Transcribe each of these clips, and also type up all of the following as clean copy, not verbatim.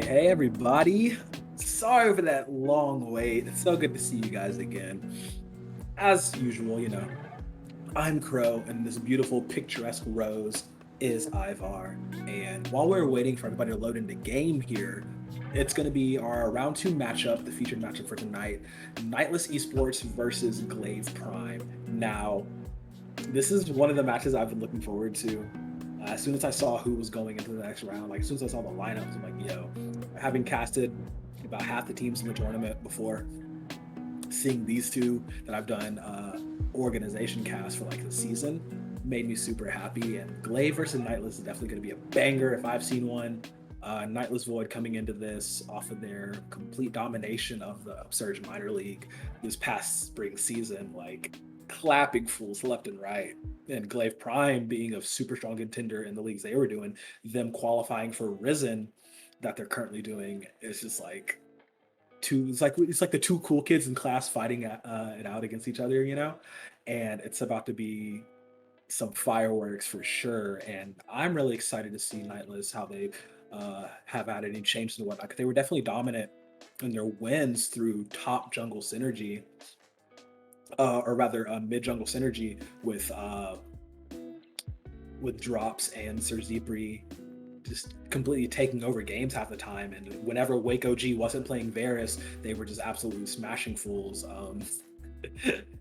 Hey everybody. Sorry for that long wait. It's so good to see you guys again. As usual, I'm Crow, and this beautiful, picturesque rose is Ivar. And while we're waiting for everybody to load into game here, it's going to be our round two matchup, the featured matchup for tonight, Nightless Esports versus Glaive Prime. Now, this is one of the matches I've been looking forward to. As soon as I saw who was going into the next round, like as soon as I saw the lineups, I'm like, yo, having casted about half the teams in the tournament before, seeing these two that I've done organization cast for like the season made me super happy. And Glaive versus Nightless is definitely going to be a banger if I've seen one. Nightless Void coming into this off of their complete domination of the Upsurge Minor League this past spring season, like clapping fools left and right. And Glaive Prime being a super strong contender in the leagues they were doing, them qualifying for Risen that they're currently doing is just like it's like the two cool kids in class fighting it out against each other, and it's about to be some fireworks for sure. And I'm really excited to see Nightless how they have added any changes and whatnot. 'Cause they were definitely dominant in their wins through top jungle synergy, or rather mid jungle synergy with drops and Sir Zebri just completely taking over games half the time. And whenever Wake OG wasn't playing Varus, they were just absolutely smashing fools.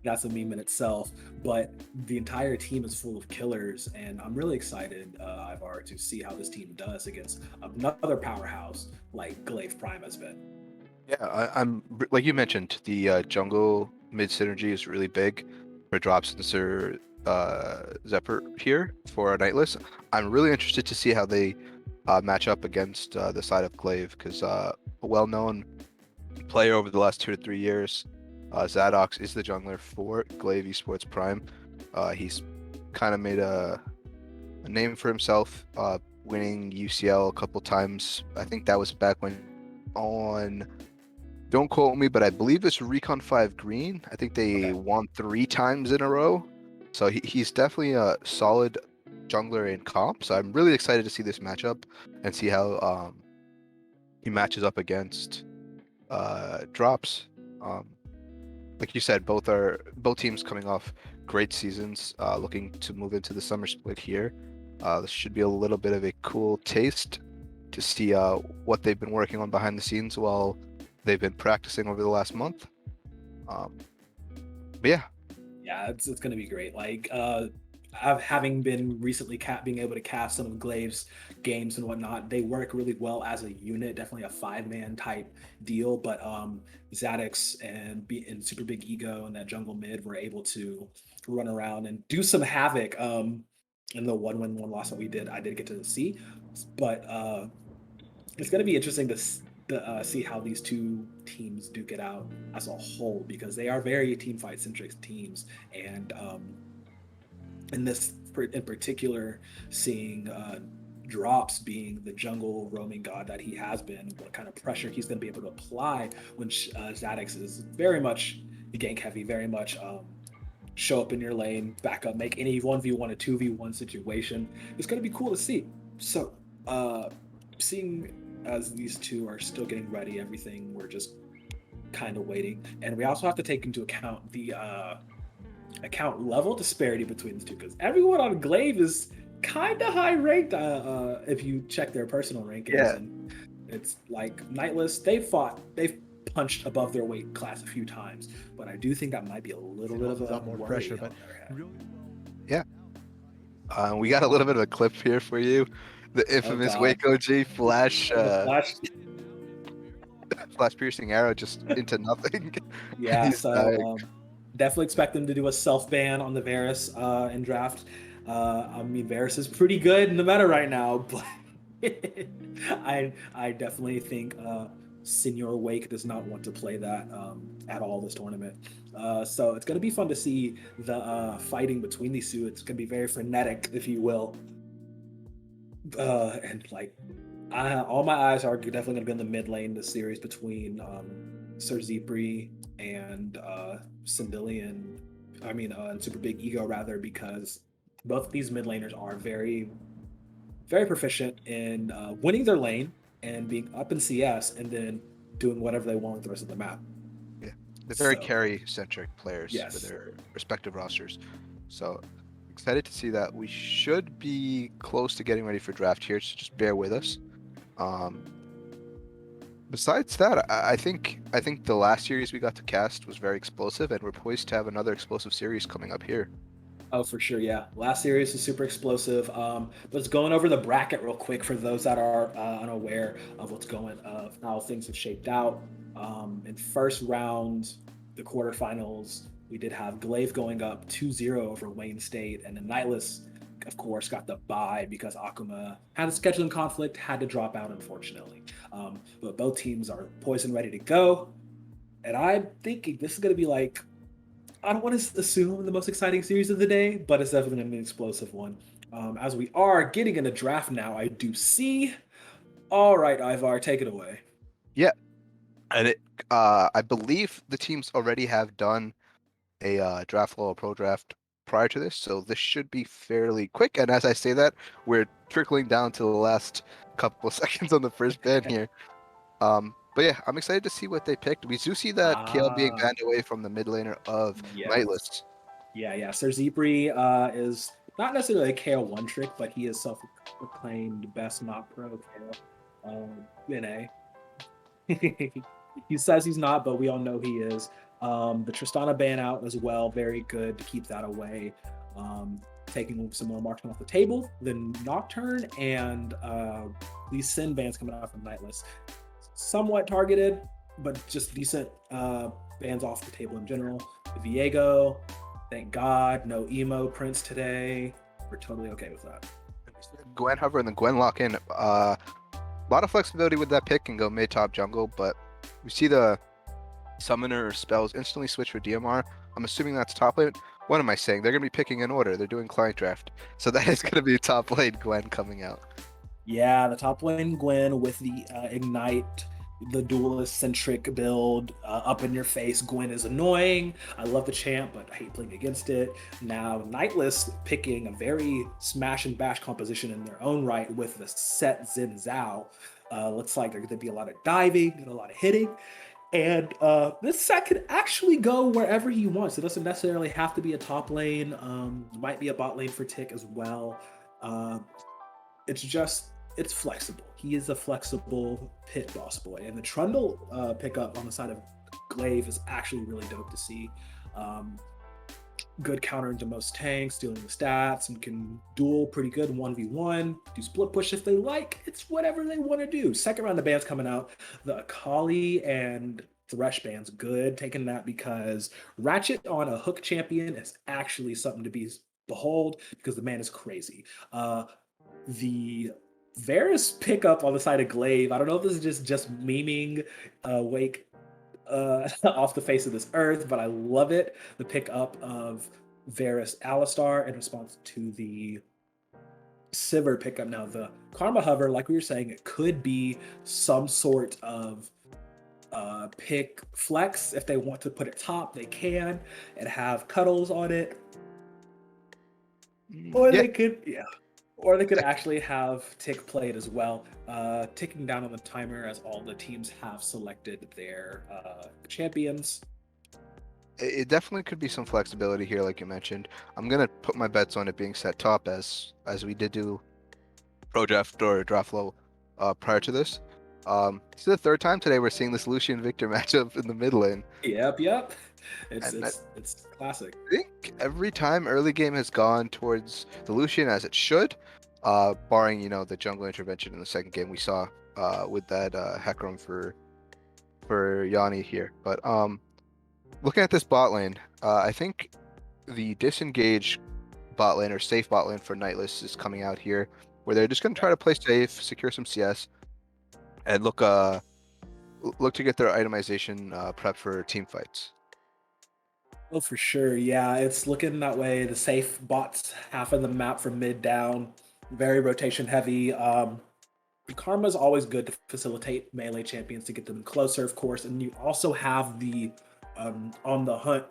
That's a meme in itself. But the entire team is full of killers, and I'm really excited, Ivar, to see how this team does against another powerhouse like Glaive Prime has been. Yeah, I'm like you mentioned, the jungle mid synergy is really big for drops and Sir Zephyr here for a Nightless. I'm really interested to see how they match up against the side of Glaive because a well-known player over the last 2 to 3 years, Zadox is the jungler for Glaive Esports Prime. He's kind of made a name for himself, winning UCL a couple times. I think that was back when on. Don't quote me, but I believe it's Recon 5 Green. I think they Okay. won 3 times in a row. So he's definitely a solid jungler in comp. So I'm really excited to see this matchup and see how he matches up against drops. Um, like you said, both teams coming off great seasons, looking to move into the summer split here. This should be a little bit of a cool taste to see what they've been working on behind the scenes while they've been practicing over the last month. But yeah, Yeah, it's gonna be great. Like having been recently being able to cast some of Glaive's games and whatnot, they work really well as a unit. Definitely a 5-man type deal. But Zadix and Super Big Ego and that jungle mid were able to run around and do some havoc. In the one win one loss that we did, I did get to see, but it's going to be interesting to see how these two teams duke it out as a whole, because they are very team fight centric teams. And in this in particular, seeing drops being the jungle roaming god that he has been, what kind of pressure he's going to be able to apply when Zadix is very much gank heavy, very much show up in your lane, back up, make any 1v1 a 2v1 situation. It's going to be cool to see. So, seeing as these two are still getting ready, everything, we're just kind of waiting. And we also have to take into account the account level disparity between the two, because everyone on Glaive is kind of high ranked if you check their personal rankings. yeah, And it's like Nightless, they've punched above their weight class a few times, but I do think that might be a little bit of a Without more worry pressure, on but their head. really yeah. We got a little bit of a clip here for you. The Oh infamous God, Wake OG flash, the flash. flash piercing arrow just into nothing. Yeah, He's so dying. definitely expect them to do a self ban on the Varus in draft. I mean, Varus is pretty good in the meta right now, but I definitely think Senior Wake does not want to play that at all this tournament. So it's going to be fun to see the fighting between these two. It's going to be very frenetic, if you will. And like, all my eyes are definitely going to be in the mid lane, the series between Sir Zebri and Syndilian, and Super Big Ego, rather, because both of these mid laners are very, very proficient in winning their lane and being up in CS and then doing whatever they want with the rest of the map. Yeah, they're very So carry-centric players for yes. their respective rosters. So excited to see that. We should be close to getting ready for draft here, so just bear with us. Um, Besides that, I think the last series we got to cast was very explosive, and we're poised to have another explosive series coming up here. Oh, for sure. Yeah. Last series is super explosive. Let's going over the bracket real quick for those that are unaware of of how things have shaped out. In first round, the quarterfinals, we did have Glaive going up 2-0 over Wayne State, and then Nightless, of course, got the bye because Akuma had a scheduling conflict, had to drop out, unfortunately. But both teams are poised and ready to go. And I'm thinking this is going to be like I don't want to assume the most exciting series of the day, but it's definitely an explosive one. As we are getting in a draft now, I do see. All right, Ivar, take it away. Yeah, and I believe the teams already have done a draft level pro draft prior to this, so this should be fairly quick. And as I say that, we're trickling down to the last couple of seconds on the first ban here. But yeah, I'm excited to see what they picked. We do see that Kale being Ah, banned away from the mid laner of yes. Nightless. Yeah. Sir Zepri is not necessarily a KO one trick, but he is self-proclaimed best not pro KO NA. He says he's not, but we all know he is. The Tristana ban out as well, very good to keep that away. Taking some more marksman off the table, then Nocturne and these Sin bans coming out from Nightless. Somewhat targeted, but just decent bans off the table in general. Viego, thank God, no emo prints today. We're totally okay with that. Gwen hover and then Gwen lock in. A lot of flexibility with that pick and go mid top jungle, but we see the summoner spells instantly switch for DMR. I'm assuming that's top lane. What am I saying? They're gonna be picking in order. They're doing client draft, so that is gonna be top lane Gwen coming out. Yeah, the top lane Gwen with the Ignite, the duelist centric build, up in your face. Gwen is annoying. I love the champ, but I hate playing against it. Now, Nightless picking a very smash and bash composition in their own right with the set Xin Zhao. Looks like there's going to be a lot of diving and a lot of hitting. And this set could actually go wherever he wants. It doesn't necessarily have to be a top lane. Might be a bot lane for Tick as well. Uh, it's just it's flexible. He is a flexible pit boss boy, and the Trundle pickup on the side of Glaive is actually really dope to see. Um, Good counter into most tanks, dealing the stats, and can duel pretty good 1v1, do split push if they like. It's whatever they want to do. Second round of bands coming out. The Akali and Thresh band's good, taking that because Ratchet on a hook champion is actually something to be behold because the man is crazy. The Varus pickup on the side of Glaive. I don't know if this is just memeing Wake off the face of this earth, but I love it. The pickup of Varus Alistar in response to the Sivir pickup. Now, the Karma Hover, like we were saying, it could be some sort of pick flex. If they want to put it top, they can and have cuddles on it. Or Yeah, they could, yeah. Or they could actually have Tick play it as well, ticking down on the timer as all the teams have selected their champions. it definitely could be some flexibility here, like you mentioned. I'm gonna put my bets on it being set top as we did do pro draft or draft low prior to this. This is the third time today we're seeing this Lucian Victor matchup in the mid lane, Yep. It's and I it's it's classic. think every time early game has gone towards the Lucian as it should, barring the jungle intervention in the second game we saw with that Hecarim for Yanni here. But looking at this bot lane, I think the disengage bot lane or safe bot lane for Nightless is coming out here, where they're just going to try to play safe, secure some CS, and look to get their itemization prep for team fights. Oh, for sure. Yeah, it's looking that way. The safe bots half of the map from mid down, very rotation heavy. Karma is always good to facilitate melee champions to get them closer, of course. And you also have the on the hunt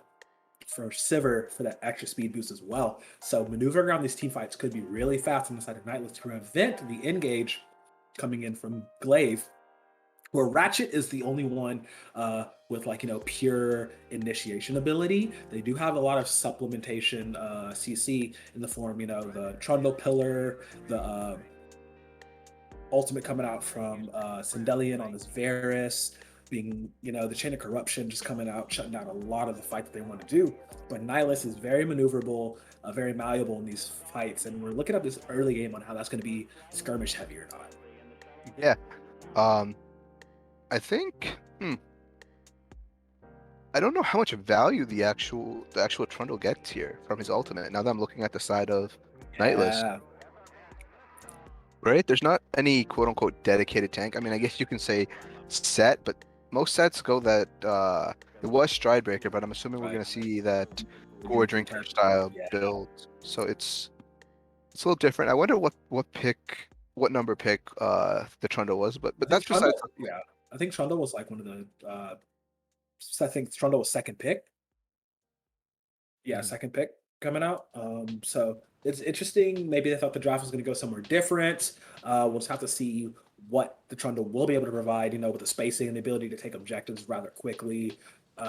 for Sivir for that extra speed boost as well. So maneuvering around these team fights could be really fast on the side of Nightless to prevent the engage coming in from Glaive, where Ratchet is the only one with like pure initiation ability. They do have a lot of supplementation CC in the form the Trundle Pillar, the ultimate coming out from Sindelian on this Varus, being the Chain of Corruption just coming out, shutting down a lot of the fight that they want to do. But Nightless is very maneuverable, very malleable in these fights, and we're looking at this early game on how that's going to be skirmish heavy or not. Yeah. Um, I think. I don't know how much value the actual Trundle gets here from his ultimate. Now that I'm looking at the side of Nightless, Yeah, right? There's not any quote unquote dedicated tank. I mean, I guess you can say set, but most sets go that it was Stridebreaker, but I'm assuming we're right. gonna see that We're Gore gonna do Drinker turn. style Yeah, build. So it's a little different. I wonder what number pick the Trundle was, but I but think that's besides Trundle. the point. Yeah, I think Trundle was like one of the. I think Trundle was second pick. Yeah, Mhm. second pick coming out. So it's interesting. Maybe they thought the draft was going to go somewhere different. We'll just have to see what the Trundle will be able to provide. With the spacing and the ability to take objectives rather quickly.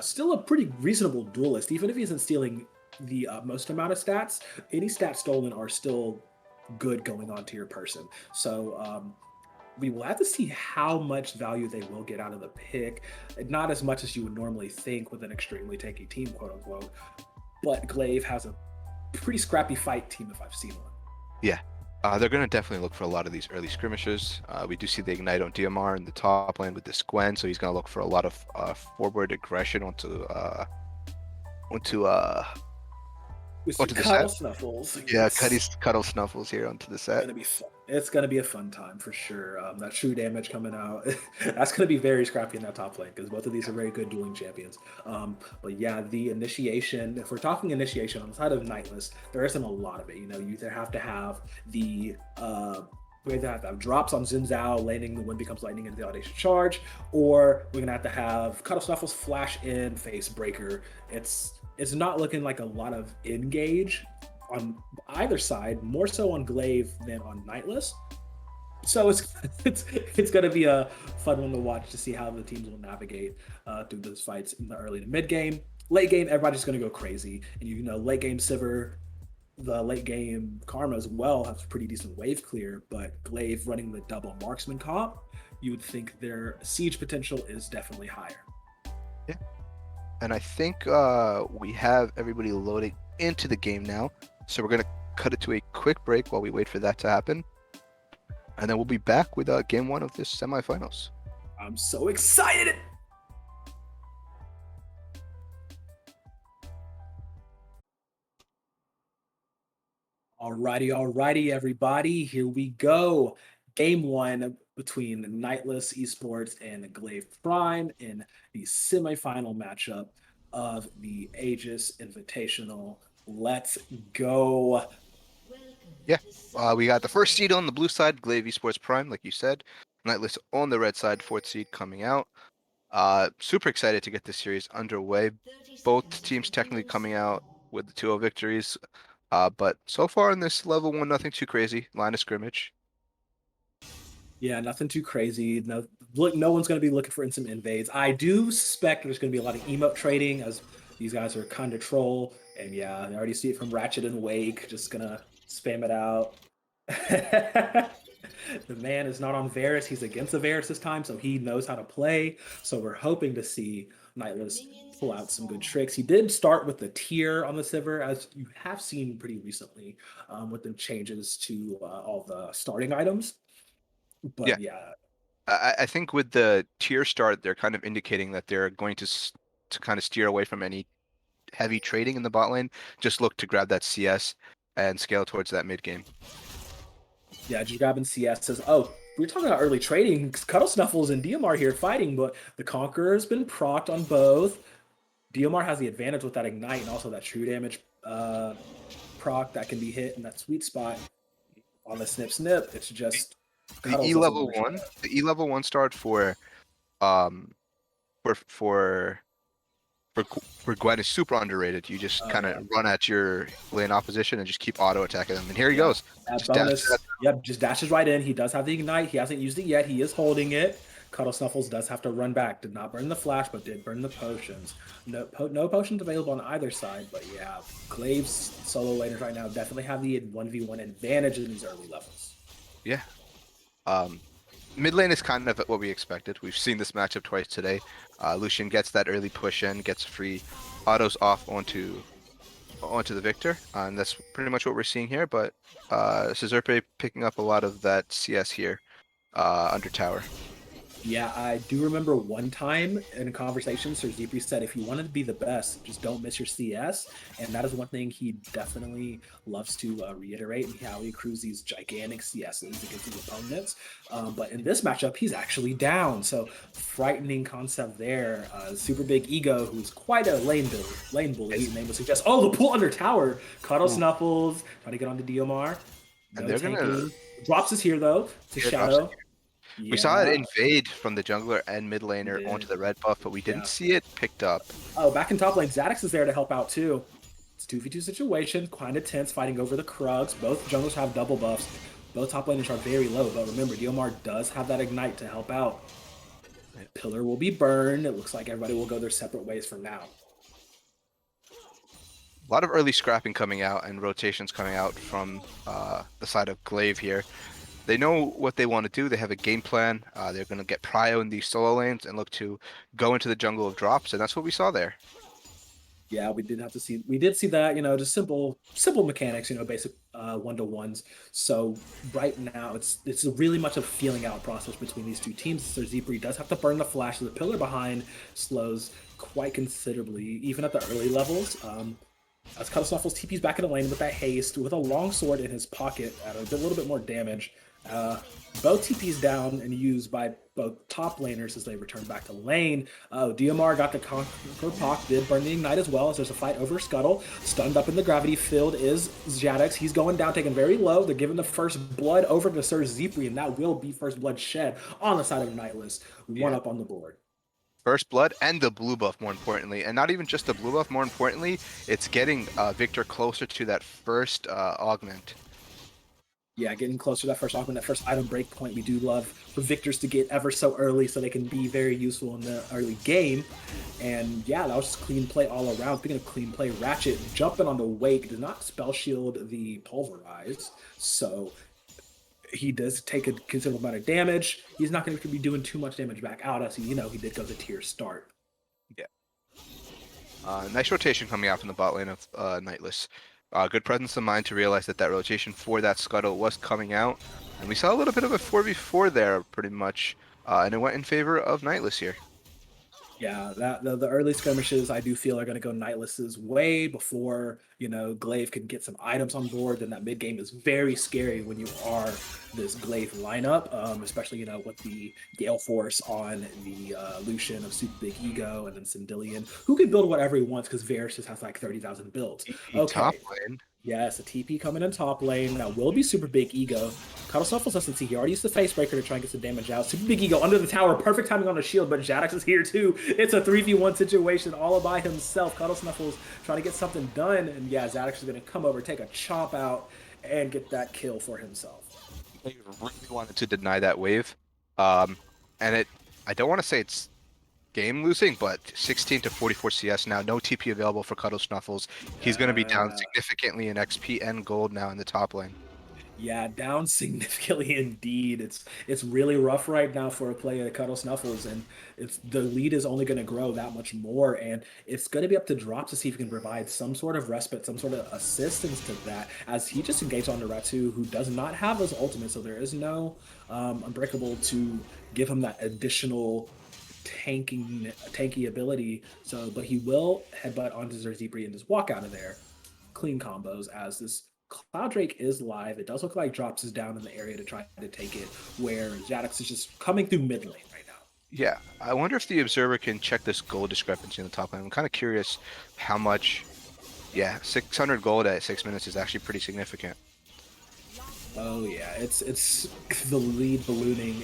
Still a pretty reasonable duelist, even if he isn't stealing the most amount of stats. Any stats stolen are still good going on to your person. So we will have to see how much value they will get out of the pick. Not as much as you would normally think with an extremely tanky team, quote unquote. But Glaive has a pretty scrappy fight team if I've seen one. Yeah. They're going to definitely look for a lot of these early skirmishes. We do see the Ignite on DMR in the top lane with this Gwen, so he's going to look for a lot of forward aggression onto uh Mr. onto the set. Cuddle Snuffles, Yeah, yes. Cuddle Snuffles here onto the set. Gonna be fun. It's gonna be a fun time for sure. That true damage coming out, that's gonna be very scrappy in that top lane because both of these are very good dueling champions. But yeah, the initiation. If we're talking initiation on the side of Nightless, there isn't a lot of it. You either have to have the we either have to have drops on Xin Zhao, landing the Wind Becomes Lightning into the Audacious Charge, or we're gonna have to have Cuddle Snuffles flash in face breaker. It's not looking like a lot of engage on either side, more so on Glaive than on Nightless. So it's going to be a fun one to watch to see how the teams will navigate through those fights in the early to mid game. Late game, everybody's going to go crazy, and late game Sivir, the late game Karma as well has pretty decent wave clear, but Glaive running the double marksman comp, you would think their siege potential is definitely higher. Yeah. And I think we have everybody loading into the game now. So we're going to cut it to a quick break while we wait for that to happen. And then we'll be back with game one of this semifinals. I'm so excited. Alrighty, everybody. Here we go. Game one between Nightless Esports and Glaive Prime in the semifinal matchup of the Aegis Invitational. Let's go. Yeah, we got the first seed on the blue side, Glaive Esports Prime, like you said. Nightless on the red side, fourth seed coming out. Super excited to get this series underway. Both teams technically coming out with the 2-0 victories. But so far in this level one, nothing too crazy. Line of scrimmage. Yeah, nothing too crazy. No one's going to be looking for instant invades. I do suspect there's going to be a lot of emote trading as these guys are kind of troll. And yeah, I already see it from Ratchet and Wake, just gonna spam it out. The man is not on Varus. He's against the Varus this time, so he knows how to play. So we're hoping to see Nightless pull out some good tricks. He did start with the tier on the Sivir, as you have seen pretty recently with the changes to all the starting items. Yeah, But yeah, I think with the tier start, they're kind of indicating that they're going to kind of steer away from any heavy trading in the bot lane. Just look to grab that CS and scale towards that mid game. yeah, just grabbing CS says, oh, we are talking about early trading. Cuddle Snuffles and DMR here fighting, but the Conqueror has been procced on both. DMR has the advantage with that Ignite and also that true damage proc that can be hit in that sweet spot on the snip snip. It's just The Cuddles E doesn't level understand. one, the E level one start um for for where Gwen is super underrated. You just Oh kind of yeah. run at your lane opposition and just keep auto attacking them. And here he Yeah. goes. That Just dash that. bonus, yep, just dashes right in. He does have the ignite. He hasn't used it yet. He is holding it. Cuddle Snuffles does have to run back. Did not burn the flash, but did burn the potions. No potions available on either side, but yeah, Glaive's solo laners right now definitely have the 1v1 advantage in these early levels. Yeah. Um, Mid lane is kind of what we expected. We've seen this matchup twice today. Lucian gets that early push in, gets free autos off onto the Victor, and that's pretty much what we're seeing here. But Sezerpe picking up a lot of that CS here under tower. Yeah, I do remember one time in a conversation, Sir Zebri said, if you want to be the best, just don't miss your CS. And that is one thing he definitely loves to reiterate and how he accrues these gigantic CSs against his opponents. But in this matchup, he's actually down. So frightening concept there. Super big ego, who's quite a lane bully, as the name would suggest. Oh, the pull under tower. Cuddle Ooh. Snuffles, trying to get onto DMR. And No they're gonna tanking. Drops is here though to airdrops. Shadow. We saw it Yeah, invade from the jungler and mid he laner onto did. the red buff, but we didn't Yeah. see it picked up. Oh, back in top lane, Zadix is there to help out too. It's 2v2 situation, kind of tense, fighting over the Krugs. Both junglers have double buffs. Both top laners are very low, but remember, Diomar does have that ignite to help out. Pillar will be burned. It looks like everybody will go their separate ways from now. A lot of early scrapping coming out and rotations coming out from the side of Glaive here. They know what they want to do. They have a game plan. They're going to get prio in these solo lanes and look to go into the jungle of drops, and that's what we saw there. Yeah, we did see that, just simple mechanics, basic one-to-ones. So right now it's really much a feeling out process between these two teams. So Zepri does have to burn the flash, so the pillar behind slows quite considerably, even at the early levels. As Cuddlesnuffles TP's back in the lane with that haste, with a long sword in his pocket at a little bit more damage. Both TP's down and used by both top laners as they return back to lane. Oh, DMR got the Conquer Pock, did burn the Ignite as well as there's a fight over Scuttle. Stunned up in the gravity field is Jadex. He's going down, taken very low. They're giving the first blood over to Sir Zepri, and that will be first blood shed on the side of Nightless. One up on the board. First blood and the blue buff, more importantly, and not even just the blue buff. More importantly, it's getting Victor closer to that first augment. Yeah, getting closer to that first augment, that first item break point. We do love for victors to get ever so early so they can be very useful in the early game. And yeah, that was just clean play all around. Speaking of clean play, Ratchet jumping on the wake does not spell shield the pulverize. So he does take a considerable amount of damage. He's not going to be doing too much damage back out as he did go to tier start. Yeah. Nice rotation coming out from the bot lane of Nightless. Good presence of mind to realize that that rotation for that Scuttle was coming out. And we saw a little bit of a 4v4 there, pretty much. And it went in favor of Nightless here. Yeah, the early skirmishes I do feel are going to go Nightless's way before Glaive can get some items on board. Then that mid game is very scary when you are this Glaive lineup, especially with the Gale Force on the Lucian of Super Big Ego and then Sindillion, who can build whatever he wants because Varus just has like 30,000 builds. Okay. Top lane. Yes, a TP coming in top lane. That will be Super Big Ego. Cuddlesnuffles doesn't see. He already used the Face Breaker to try and get some damage out. Super Big Ego under the tower. Perfect timing on the shield, but Jadex is here too. It's a 3v1 situation all by himself. Cuddlesnuffles trying to get something done. And yeah, Zadex is going to come over, take a chomp out, and get that kill for himself. They really wanted to deny that wave. And I don't want to say it's game losing, but 16 to 44 CS now. No TP available for Cuddlesnuffles. He's going to be down significantly in XP and gold now in the top lane. Yeah, down significantly indeed. It's really rough right now for a player that Cuddlesnuffles, and the lead is only going to grow that much more, and it's going to be up to Drop to see if he can provide some sort of respite, some sort of assistance to that, as he just engaged on Ratu, who does not have his ultimate, so there is no Unbreakable to give him that additional tanky ability. So, but he will headbutt onto Zerzibri and just walk out of there. Clean combos as this Cloud Drake is live. It does look like Drops is down in the area to try to take it, where Jadex is just coming through mid lane right now. Yeah, I wonder if the Observer can check this gold discrepancy in the top lane. I'm kind of curious how much. Yeah, 600 gold at 6 minutes is actually pretty significant. Oh yeah, it's the lead ballooning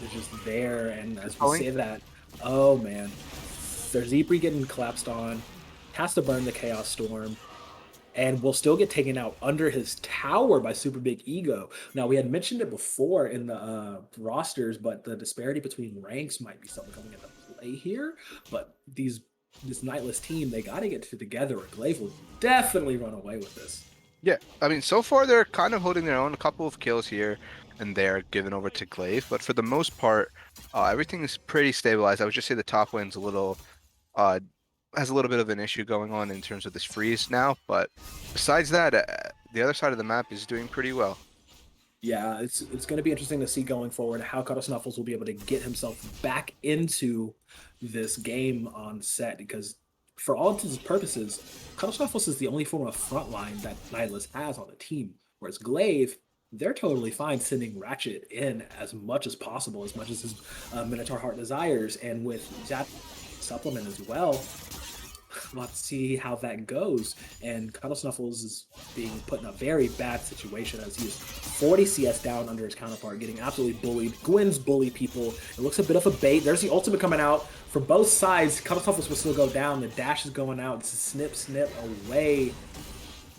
is just there, and as we say that, oh man, with their Zebri getting collapsed on, has to burn the Chaos Storm, and will still get taken out under his tower by Super Big Ego. Now, we had mentioned it before in the rosters, but the disparity between ranks might be something coming into play here. But this Nightless team, they got to get together, or Glaive will definitely run away with this. Yeah, I mean, so far they're kind of holding their own. A couple of kills here and there given over to Glaive, but for the most part, everything is pretty stabilized. I would just say the top lane's a little uh has a little bit of an issue going on in terms of this freeze now, but besides that, the other side of the map is doing pretty well. Yeah, it's going to be interesting to see going forward how Cuddle Snuffles will be able to get himself back into this game on set because for all intents and purposes, Cuddle Snuffles is the only form of frontline that Nightless has on the team. Whereas Glaive, they're totally fine sending Ratchet in as much as possible, as much as his Minotaur Heart desires, and with that supplement as well, let's see how that goes. And Cuddle Snuffles is being put in a very bad situation as he is 40 CS down under his counterpart, getting absolutely bullied. Gwen's bully people. It looks a bit of a bait. There's the ultimate coming out from both sides. Cuddle Snuffles will still go down. The dash is going out. It's a snip, snip away.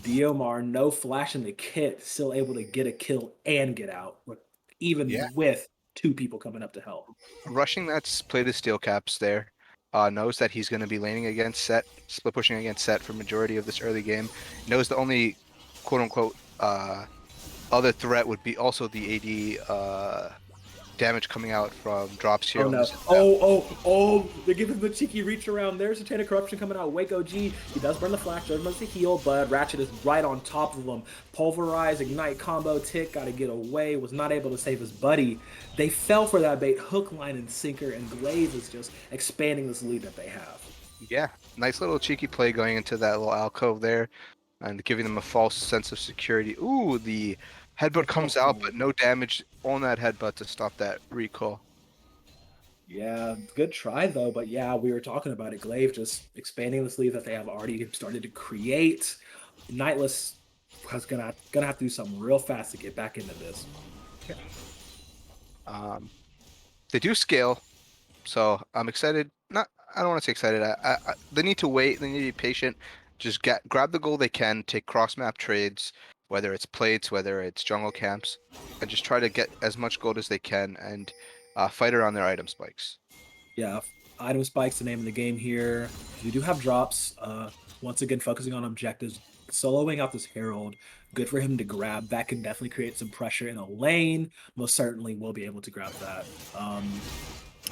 Diomar, no flash in the kit, still able to get a kill and get out, Yeah, even with two people coming up to help. rushing that's played his steel caps there. Knows that he's going to be laning against Set, split pushing against Set for majority of this early game. Knows the only quote unquote other threat would be also the AD damage coming out from drops here Oh on no. this. Oh, they're giving the cheeky reach around. There's a chain of corruption coming out. Wake OG. He does burn the flash, does burn the heal, but Ratchet is right on top of him. Pulverize, ignite combo, tick, gotta get away, was not able to save his buddy. They fell for that bait, hook, line, and sinker, and Glaive is just expanding this lead that they have. Yeah, nice little cheeky play going into that little alcove there and giving them a false sense of security. Ooh, the headbutt comes out, but no damage on that headbutt to stop that recall. Yeah, good try though. But yeah, we were talking about it. Glaive just expanding this lead that they have already started to create. Nightless was gonna have to do something real fast to get back into this. Yeah. They do scale, so I'm excited. Not, I don't want to say excited. They need to wait. They need to be patient. Just grab the goal they can. Take cross map trades, whether it's plates, whether it's jungle camps, and just try to get as much gold as they can and fight around their item spikes. Yeah, item spikes the name of the game here. You do have drops. Once again, focusing on objectives, soloing out this Herald. Good for him to grab. That can definitely create some pressure in a lane. Most certainly will be able to grab that.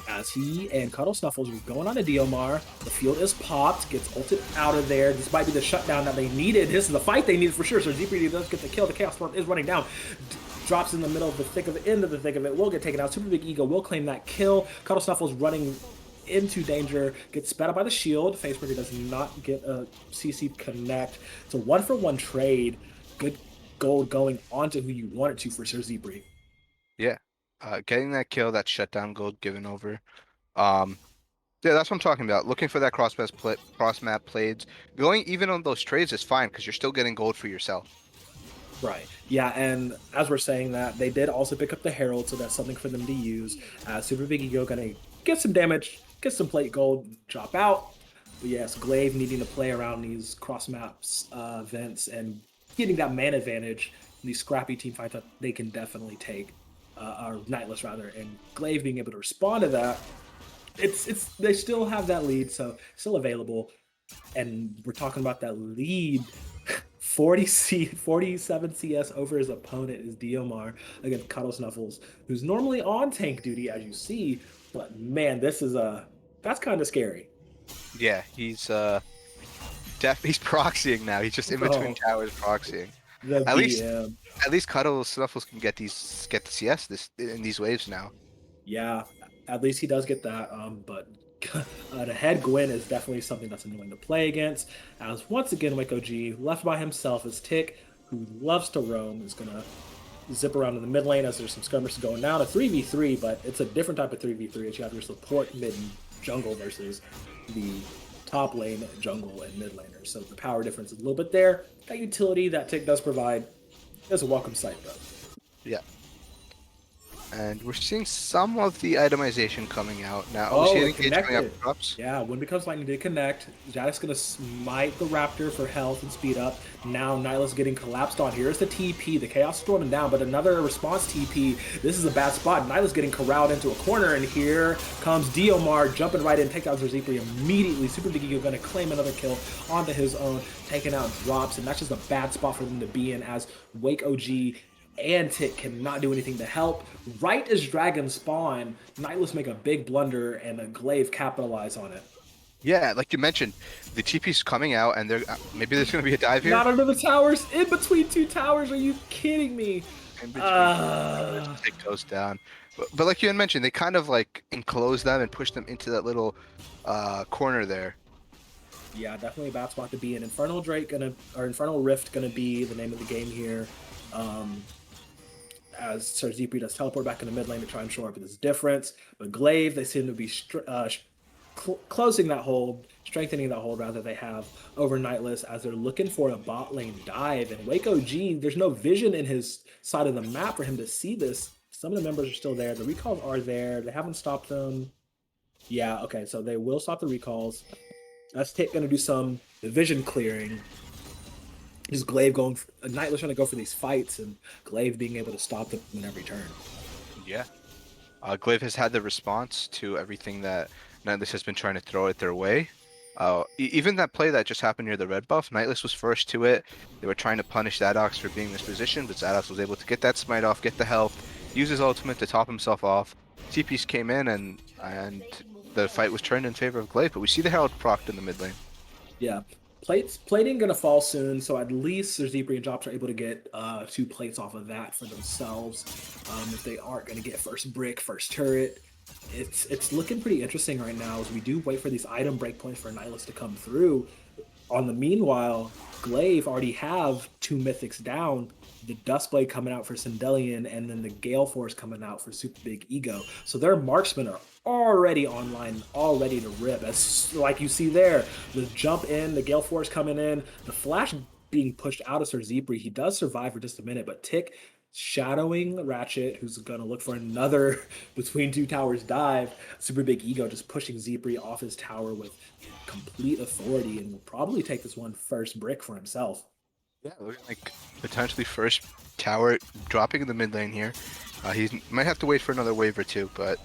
As he and Cuddle Snuffles are going on to Diomar. The field is popped, gets ulted out of there. This might be the shutdown that they needed. This is the fight they needed for sure. So Zebri does get the kill. The Chaos Storm is running down. Drops in the middle of the thick of it, end of the thick of it, will get taken out. Super Big Ego will claim that kill. Cuddle Snuffles running into danger, gets sped up by the shield. Facebreaker does not get a CC connect. It's a 1-for-1 trade. Good gold going onto who you want it to for Sir Zebri. Yeah, getting that kill, that shutdown gold given over. Um, yeah, that's what I'm talking about. Looking for that cross map plays. Going even on those trades is fine because you're still getting gold for yourself. Right. Yeah, and as we're saying that, they did also pick up the Herald, so that's something for them to use. Super Big Ego gonna get some damage, get some plate gold, drop out. But yes, Glaive needing to play around these cross maps events and getting that man advantage in these scrappy team fights that they can definitely take, or Nightless rather, and Glaive being able to respond to that. It's they still have that lead, so still available. And we're talking about that lead 47 CS over his opponent is Diomar against Cuddle Snuffles, who's normally on tank duty, as you see. But man, that's kind of scary. Yeah, he's he's proxying now. He's just in between Oh, towers proxying. the At least BM. at least Cuddle Snuffles can get the CS in these waves now. Yeah, at least he does get that. But the head Gwen is definitely something that's annoying to play against. As once again, Wake OG left by himself is Tick, who loves to roam, is gonna zip around in the mid lane as there's some skirmishes going down. A 3v3, but it's a different type of 3v3. It's you have your support mid and jungle versus the top lane jungle and mid laners. So the power difference is a little bit there. That utility that Tick does provide is a welcome sight, though. Yeah. And we're seeing some of the itemization coming out now. We see Oh, an it engage coming up connected. for drops. Yeah, when becomes lightning did connect. Zadok's gonna smite the Raptor for health and speed up. Now Nightless getting collapsed on. Here's the TP. The Chaos is storming down, but another response TP. This is a bad spot. Nightless getting corralled into a corner, and here comes Diomar jumping right in, take out Zerzipri immediately. Super Big Ego gonna claim another kill onto his own, taking out drops, and that's just a bad spot for them to be in as Wake OG and Tick cannot do anything to help. Right as Dragon spawn, Nightless make a big blunder and a Glaive capitalize on it. Yeah, like you mentioned, the TP's coming out, and maybe there's going to be a dive here. Not under the towers, in between two towers. Are you kidding me? In between two towers, Tick goes down. But like you had mentioned, they kind of like enclose them and push them into that little corner there. Yeah, definitely a bad spot to be in. Infernal Drake gonna or Infernal Rift gonna be the name of the game here. As Zerzipri does teleport back in the mid lane to try and shore up this difference. But Glaive, they seem to be closing that hold, strengthening that hold rather they have over Nightless as they're looking for a bot lane dive. And Wake OG, there's no vision in his side of the map for him to see this. Some of the members are still there. The recalls are there. They haven't stopped them. Yeah, okay, so they will stop the recalls. That's going to do some vision clearing. Just Glaive going, Nightless trying to go for these fights, and Glaive being able to stop them in every turn. Yeah. Glaive has had the response to everything that Nightless has been trying to throw it their way. Even that play that just happened near the red buff, Nightless was first to it. They were trying to punish Zadox for being mispositioned, but Zadox was able to get that smite off, get the health, use his ultimate to top himself off. TPs came in and the fight was turned in favor of Glaive, but we see the Herald procced in the mid lane. Yeah. Plating gonna fall soon, so at least Zerzipri and Drops are able to get 2 plates off of that for themselves. If they aren't gonna get first brick, first turret, it's looking pretty interesting right now as we do wait for these item breakpoints for Nightless to come through. On the meanwhile, Glaive already have 2 mythics down. The Dustblade coming out for Sindelian, and then the Gale Force coming out for Super Big Ego. So their marksmen are already online, all ready to rip. As like you see there, the jump in, the Gale Force coming in, the flash being pushed out of Zerzipri. He does survive for just a minute, but Tick shadowing Ratchet, who's gonna look for another between two towers dive. Super Big Ego just pushing Zipri off his tower with complete authority and will probably take this one first brick for himself. Yeah, looking like potentially first tower dropping in the mid lane here. He might have to wait for another wave or two, but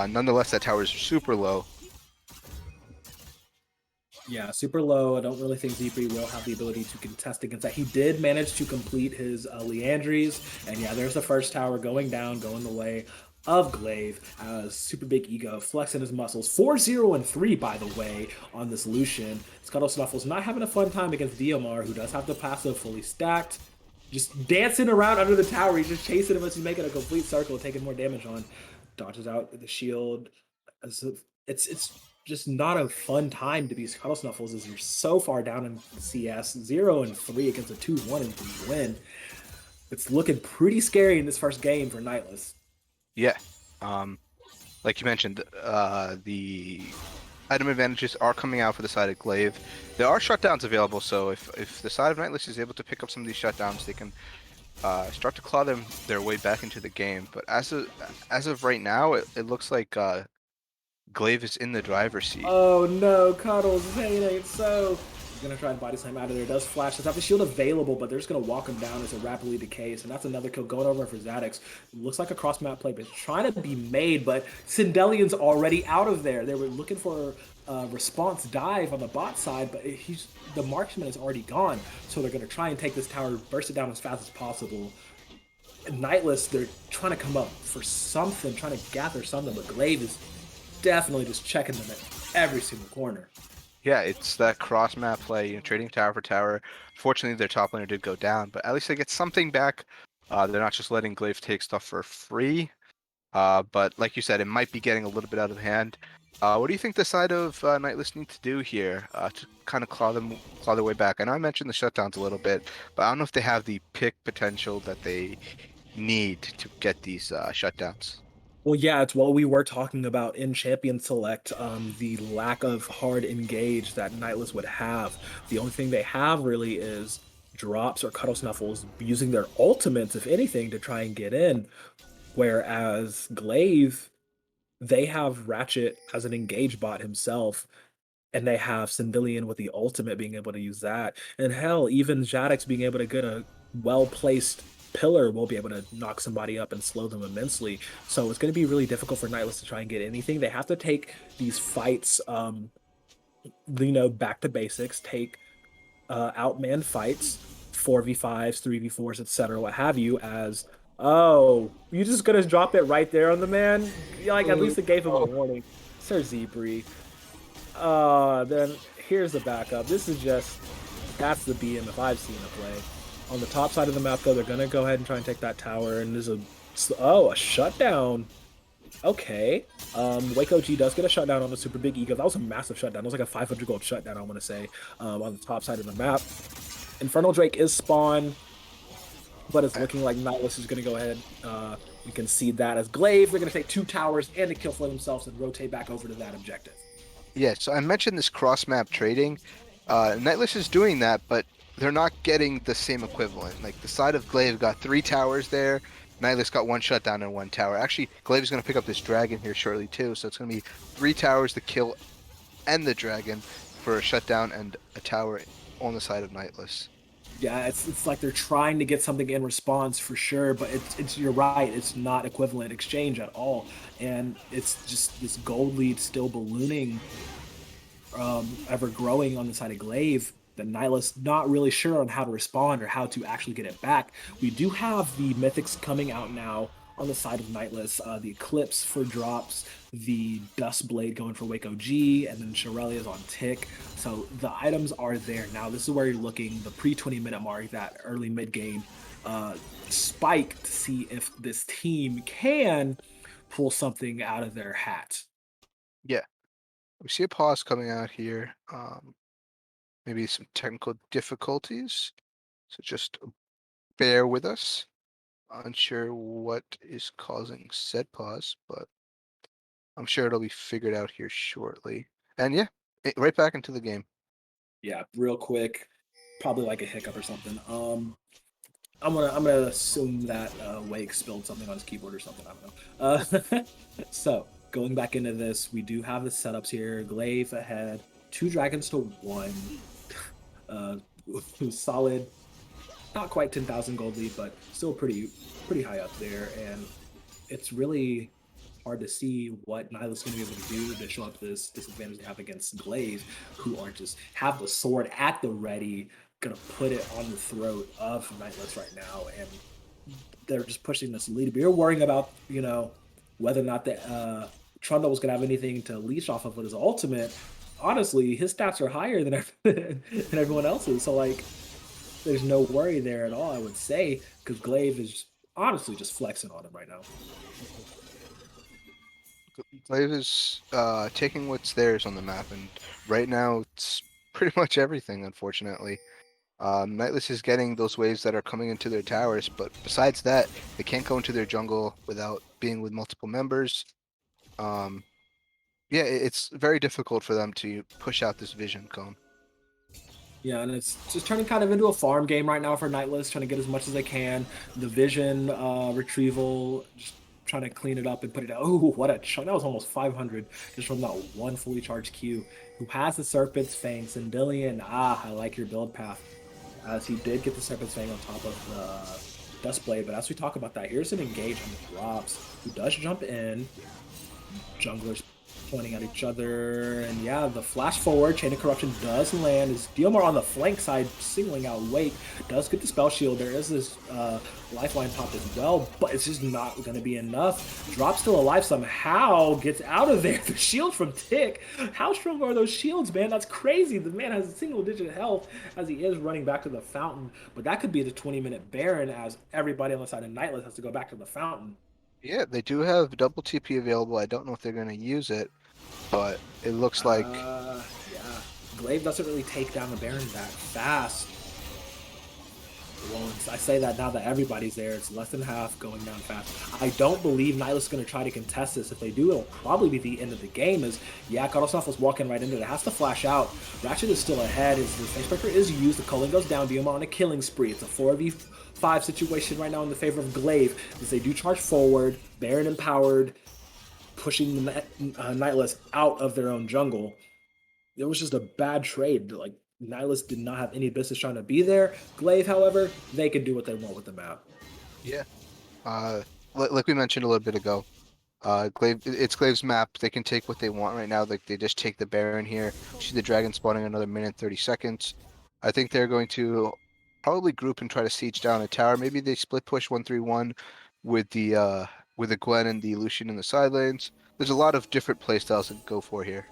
nonetheless, that tower is super low. Yeah, super low. I don't really think Zipri will have the ability to contest against that. He did manage to complete his Leandries, and yeah, there's the first tower going down, going the way of Glaive as Super Big Ego flexing his muscles. 4-0 and 3, by the way, on this Lucian. Scuttle Snuffles not having a fun time against Diomar, who does have the passive fully stacked. Just dancing around under the tower. He's just chasing him as he's making a complete circle, taking more damage on. Dodges out the shield. It's just not a fun time to be Scuttle Snuffles as you're so far down in CS. 0 and 3 against a 2-1 and 3 win. It's looking pretty scary in this first game for Nightless. Yeah. Like you mentioned, the item advantages are coming out for the side of Glaive. There are shutdowns available, so if the side of Nightless is able to pick up some of these shutdowns, they can start to claw their way back into the game. But as of right now, it looks like Glaive is in the driver's seat. Oh no, Cuddles, it ain't so. He's gonna try and body slam out of there. Does flash. Does have the shield available, but they're just gonna walk him down as it rapidly decays, and that's another kill going over for Zadox. Looks like a cross map play, but it's trying to be made. But Sindelian's already out of there. They were looking for a response dive on the bot side, but the marksman is already gone. So they're gonna try and take this tower, burst it down as fast as possible. Nightless, they're trying to come up for something, trying to gather something, but Glaive is definitely just checking them at every single corner. Yeah, it's that cross map play, trading tower for tower. Fortunately, their top laner did go down, but at least they get something back. They're not just letting Glaive take stuff for free. But like you said, it might be getting a little bit out of hand. What do you think the side of Nightless need to do here to kind of claw their way back? I know I mentioned the shutdowns a little bit, but I don't know if they have the pick potential that they need to get these shutdowns. Well, yeah, it's what we were talking about in Champion Select, the lack of hard engage that Nightless would have. The only thing they have really is drops or Cuddle Snuffles using their ultimates, if anything, to try and get in. Whereas Glaive, they have Ratchet as an engage bot himself, and they have Cendilion with the ultimate being able to use that. And hell, even Jadex being able to get a well-placed pillar will be able to knock somebody up and slow them immensely. So it's going to be really difficult for Nightless to try and get anything. They have to take these fights, back to basics, take outman fights, 4v5s, 3v4s, etc., what have you, as oh, you just gonna drop it right there on the man? Like at least it gave him a Oh, warning. Sir Zebri. Then here's the backup. This is just that's the BM if I've seen it play. On the top side of the map, though, they're gonna go ahead and try and take that tower, and there's a shutdown. Okay. Waco G does get a shutdown on the super big ego. That was a massive shutdown. It was like a 500 gold shutdown, I want to say, on the top side of the map. Infernal Drake is spawn, but it's looking like Nightless is going to go ahead and concede that as Glaive. They're going to take 2 towers and a kill for themselves and rotate back over to that objective. yeah. So I mentioned this cross-map trading. Nightless is doing that, but they're not getting the same equivalent. Like the side of Glaive got 3 towers there. Nightless got 1 shutdown and 1 tower. Actually, Glaive is going to pick up this dragon here shortly too. So it's going to be 3 towers, the kill, and the dragon for a shutdown and a tower on the side of Nightless. Yeah, it's like they're trying to get something in response for sure, but it's you're right, it's not equivalent exchange at all, and it's just this gold lead still ballooning, ever growing on the side of Glaive. The Nihilist not really sure on how to respond or how to actually get it back. We do have the mythics coming out now on the side of Nightless, the Eclipse for drops, the Dust Blade going for Waco G, and then Shirelia's on Tick. So the items are there. Now this is where you're looking, the pre-20-minute mark, that early mid-game spike to see if this team can pull something out of their hat. Yeah, we see a pause coming out here. Maybe some technical difficulties. So just bear with us. Unsure what is causing said pause, but I'm sure it'll be figured out here shortly. And yeah, right back into the game. Yeah, real quick, probably like a hiccup or something. I'm gonna assume that Wake spilled something on his keyboard or something. I don't know. So going back into this, we do have the setups here. Glaive ahead, 2 dragons to 1. Uh, solid, not quite 10,000 gold lead, but still pretty high up there. And it's really hard to see what Nyla's going to be able to do to show up this disadvantage they have against Glaive, who are just have the sword at the ready, gonna put it on the throat of Nightless right now, and they're just pushing this lead. But you're worrying about, whether or not the Trundle was gonna have anything to leash off of with his ultimate. Honestly, his stats are higher than than everyone else's, so like, there's no worry there at all, I would say, because Glaive is honestly just flexing on him right now. Glaive is taking what's theirs on the map, and right now it's pretty much everything, unfortunately. Nightless is getting those waves that are coming into their towers, but besides that, they can't go into their jungle without being with multiple members. Yeah, it's very difficult for them to push out this vision cone. Yeah, and it's just turning kind of into a farm game right now for Nightless, trying to get as much as they can. The vision retrieval, just trying to clean it up and put it out. Oh, what a chunk. That was almost 500 just from that one fully charged Q. Who has the Serpent's Fang? Cendilion. I like your build path. As he did get the Serpent's Fang on top of the Dust Blade. But as we talk about that, here's an engage on the drops, who does jump in. Junglers pointing at each other, and yeah, the flash forward chain of corruption does land. Is Diomar on the flank side singling out Wake, does get the spell shield. There is this lifeline pop as well, but it's just not going to be enough. Drop still alive somehow, gets out of there. The shield from Tick, how strong are those shields, man? That's crazy. The man has a single digit health as he is running back to the fountain, but that could be the 20-minute Baron as everybody on the side of Nightless has to go back to the fountain. Yeah, they do have double TP available. I don't know if they're going to use it, but it looks like Yeah. Glaive doesn't really take down the Baron that fast. Well, I say that now that everybody's there. It's less than half going down fast. I don't believe Nightless is going to try to contest this. If they do, it'll probably be the end of the game. As yeah, Karosov was walking right into it. Has to flash out. Ratchet is still ahead. His Face Breaker is used. The Culling goes down. Diomar on a killing spree. It's a 5 situation right now in the favor of Glaive, as they do charge forward, Baron empowered, pushing the Nightless out of their own jungle. It was just a bad trade. Like, Nightless did not have any business trying to be there. Glaive, however, they can do what they want with the map. Yeah. Uh, like we mentioned a little bit ago, Glaive, it's Glaive's map. They can take what they want right now. Like they just take the Baron here. See the dragon spawning another minute and 30 seconds. I think they're going to probably group and try to siege down a tower. Maybe they split push 1-3-1 with the Gwen and the Lucian in the side lanes. There's a lot of different playstyles to go for here.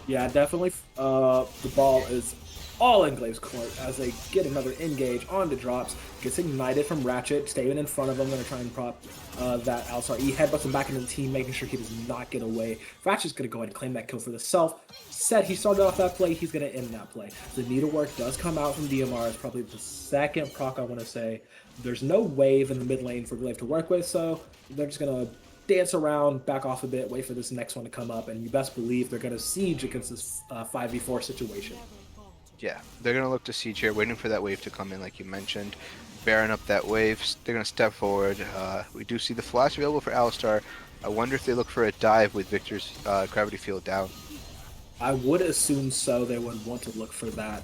Yeah, definitely. The ball is all in Glaive's court as they get another engage on the drops. Gets ignited from Ratchet, staying in front of him. Going to try and prop that Alistar. He headbutts him back into the team, making sure he does not get away. Ratchet's going to go ahead and claim that kill for the self. Said he started off that play, he's going to end that play. The needlework does come out from DMR. It's probably the second proc, I want to say. There's no wave in the mid lane for Glaive to work with, so they're just going to dance around, back off a bit, wait for this next one to come up, and you best believe they're going to siege against this 5v4 situation. Yeah, they're going to look to siege here, waiting for that wave to come in, like you mentioned. Baron up that wave. They're going to step forward. We do see the flash available for Alistar. I wonder if they look for a dive with Victor's gravity field down. I would assume so. They would want to look for that.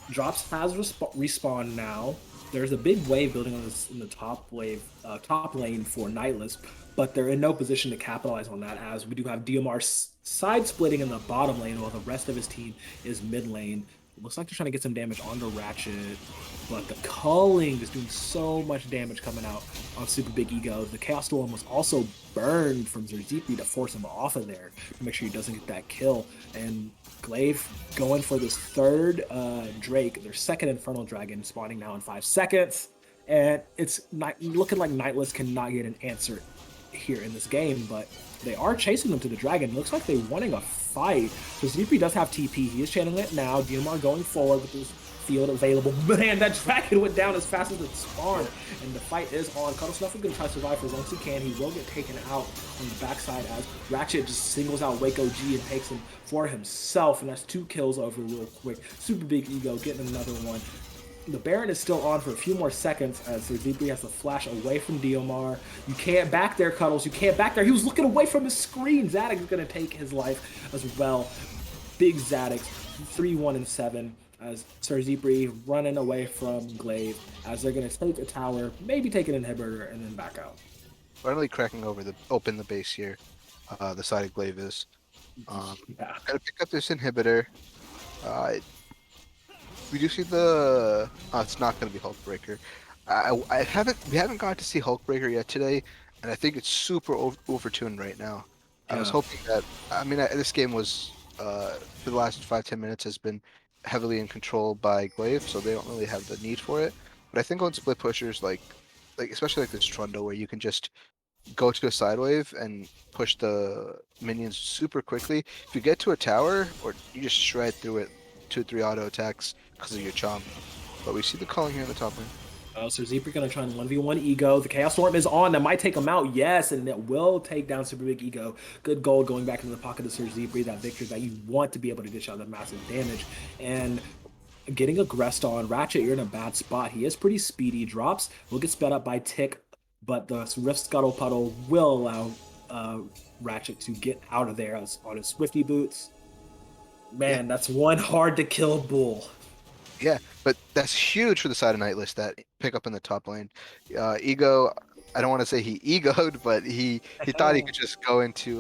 Drops has respawn now. There's a big wave building on this in the top lane for Nightless, but they're in no position to capitalize on that as we do have DMR side splitting in the bottom lane while the rest of his team is mid lane. Looks like they're trying to get some damage onto Ratchet, but the culling is doing so much damage coming out on Super Big Ego. The Chaos Storm was also burned from Zerzipri to force him off of there to make sure he doesn't get that kill. And Glaive going for this third Drake, their second Infernal Dragon, spawning now in 5 seconds. And it's not looking like Nightless cannot get an answer here in this game, but they are chasing them to the dragon. Looks like they're wanting a fight. So Zeepri does have TP. He is channeling it now. DMR going forward with his field available. Man, that dragon went down as fast as it spawned. And the fight is on. Cuddle Snuff is going to try to survive for as long as he can. He will get taken out on the backside as Ratchet just singles out Wake OG and takes him for himself. And that's 2 kills over real quick. Super Big Ego getting another one. The Baron is still on for a few more seconds as Zerbri has to flash away from DMR. You can't back there, Cuddles. You can't back there. He was looking away from his screen. Zadig is going to take his life as well. Big Zadig, 3-1-7 as Sir Zerbri running away from Glaive as they're going to take a tower, maybe take an inhibitor, and then back out. Finally cracking open the base here. The side of Glaive is. Yeah. Gotta pick up this inhibitor. We do see the. Oh, it's not going to be Hulkbreaker. We haven't got to see Hulkbreaker yet today, and I think it's super overtuned right now. I was hoping that. I mean, this game was for the last 5-10 minutes has been heavily in control by Glaive, so they don't really have the need for it. But I think on split pushers like especially like this Trundle, where you can just go to a side wave and push the minions super quickly. If you get to a tower, or you just shred through it, 2-3 auto attacks because of your chomp. But we see the calling here in the top lane. So Zeepri gonna try and 1v1 Ego. The Chaos Storm is on. That might take him out, yes, and it will take down Super Big Ego. Good gold going back into the pocket of Sir Zeepri, that victory that you want to be able to dish out that massive damage. And getting aggressed on Ratchet, you're in a bad spot. He is pretty speedy. Drops will get sped up by Tick, but the Rift Scuttle Puddle will allow Ratchet to get out of there on his Swifty boots. Man, that's one hard to kill bull. Yeah, but that's huge for the side of Nightless, that pick up in the top lane. Ego, I don't want to say he egoed, but he thought he could just go into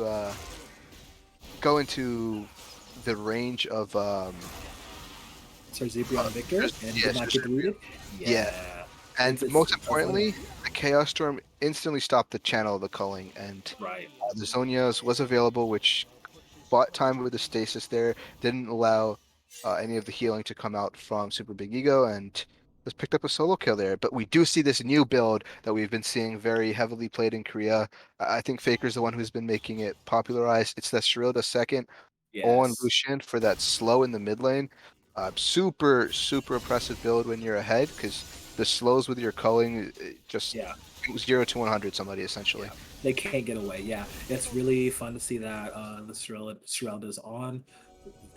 the range of Sir Zebrion and Victor and did not get deleted. Yeah. And most importantly, the Chaos Storm instantly stopped the channel of the culling, and the Zonias was available, which bought time with the stasis there, didn't allow any of the healing to come out from Super Big Ego, and just picked up a solo kill there. But we do see this new build that we've been seeing very heavily played in Korea. I think Faker's the one who's been making it popularized. It's the Shirilda second on Lucian for that slow in the mid lane. Super oppressive build when you're ahead, because the slows with your culling just 0 to 100 somebody essentially. Yeah. They can't get away. Yeah, it's really fun to see that the Shirilda's on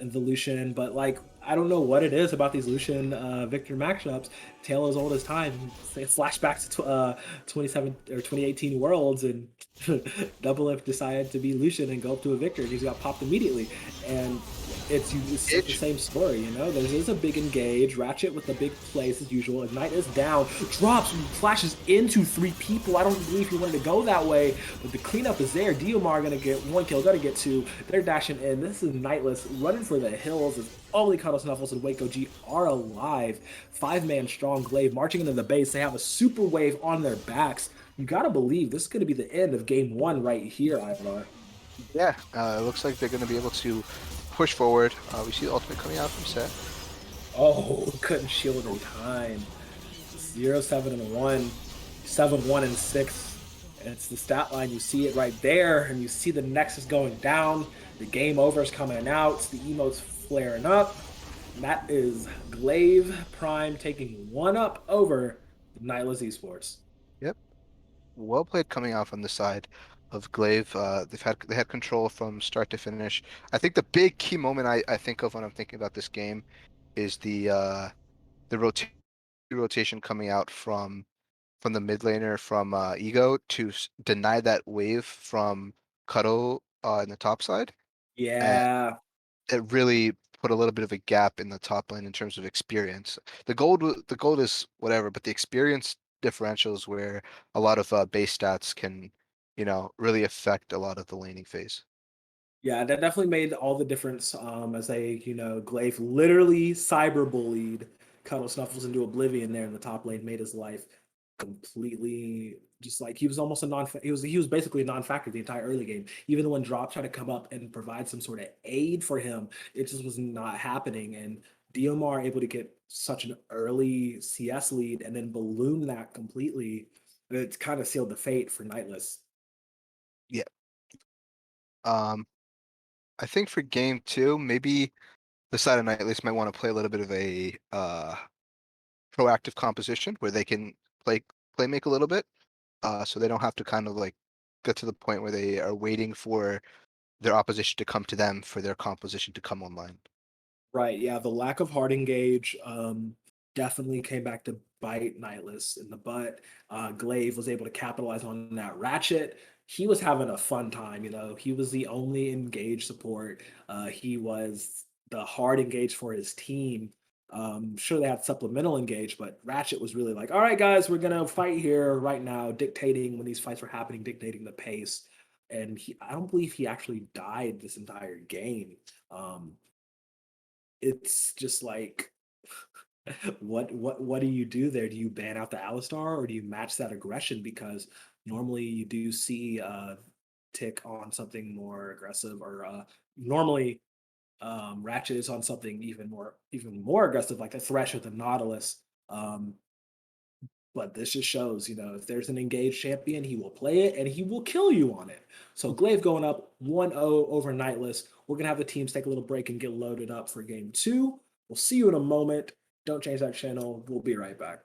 Evolution, but like I don't know what it is about these Lucian Victor matchups. Tale as old as time. Say flashbacks to 27 or 2018 Worlds, and Doublelift decided to be Lucian and go up to a Victor, and he's got popped immediately. And it's such the Edge. same story, you know. There's a big engage. Ratchet with the big plays as usual. Ignite is down, drops, flashes into three people. I don't believe he wanted to go that way, but the cleanup is there. Diomar gonna get one kill, gonna get two. They're dashing in. This is Nightless running for the hills. As only Cuddle Snuffles and Waco G are alive. 5-man strong Glaive marching into the base. They have a super wave on their backs. You gotta believe this is gonna be the end of game one right here, Ivar. Yeah, it looks like they're going to be able to push forward. We see the ultimate coming out from Set. Oh, couldn't shield in time. 0-7-1, 7-1-6. It's the stat line. You see it right there, and you see the Nexus going down. The game over is coming out. The emotes flaring up. And that is Glaive Prime taking one up over the Nightless Esports. Yep, well played coming out from the side of Glaive. They had control from start to finish. I think the big key moment I think of when I'm thinking about this game is the rotation coming out from the mid laner from Ego to deny that wave from Cuddle in the top side. And Yeah, it really put a little bit of a gap in the top lane in terms of experience. The gold is whatever, but the experience differentials where a lot of base stats can, really affect a lot of the laning phase. yeah, that definitely made all the difference. As Glaive literally cyberbullied Cuddle Snuffles into oblivion there in the top lane, made his life completely just like he was almost a non. He was basically a non-factor the entire early game. Even when Drop tried to come up and provide some sort of aid for him, it just was not happening. And Diomar able to get such an early CS lead and then balloon that completely. It's kind of sealed the fate for Nightless. Yeah. Um, I think for game two, maybe the side of Nightless might want to play a little bit of a proactive composition where they can play play make a little bit, so they don't have to kind of like get to the point where they are waiting for their opposition to come to them for their composition to come online. Right. Yeah. The lack of hard engage definitely came back to bite Nightless in the butt. Glaive was able to capitalize on that. Ratchet, he was having a fun time. He was the only engage support. He was the hard engage for his team. Sure, they had supplemental engage, but Ratchet was really like, all right, guys, we're going to fight here right now, dictating when these fights were happening, dictating the pace. And I don't believe he actually died this entire game. Um, it's just like what do you do there? Do you ban out the Alistar or do you match that aggression? Because normally you do see Tick on something more aggressive, or normally Ratchet is on something even more aggressive, like a Thresh or the Nautilus. Um, but this just shows, if there's an engaged champion, he will play it and he will kill you on it. So Glaive going up 1-0 over Nightless. We're going to have the teams take a little break and get loaded up for game two. We'll see you in a moment. Don't change that channel. We'll be right back.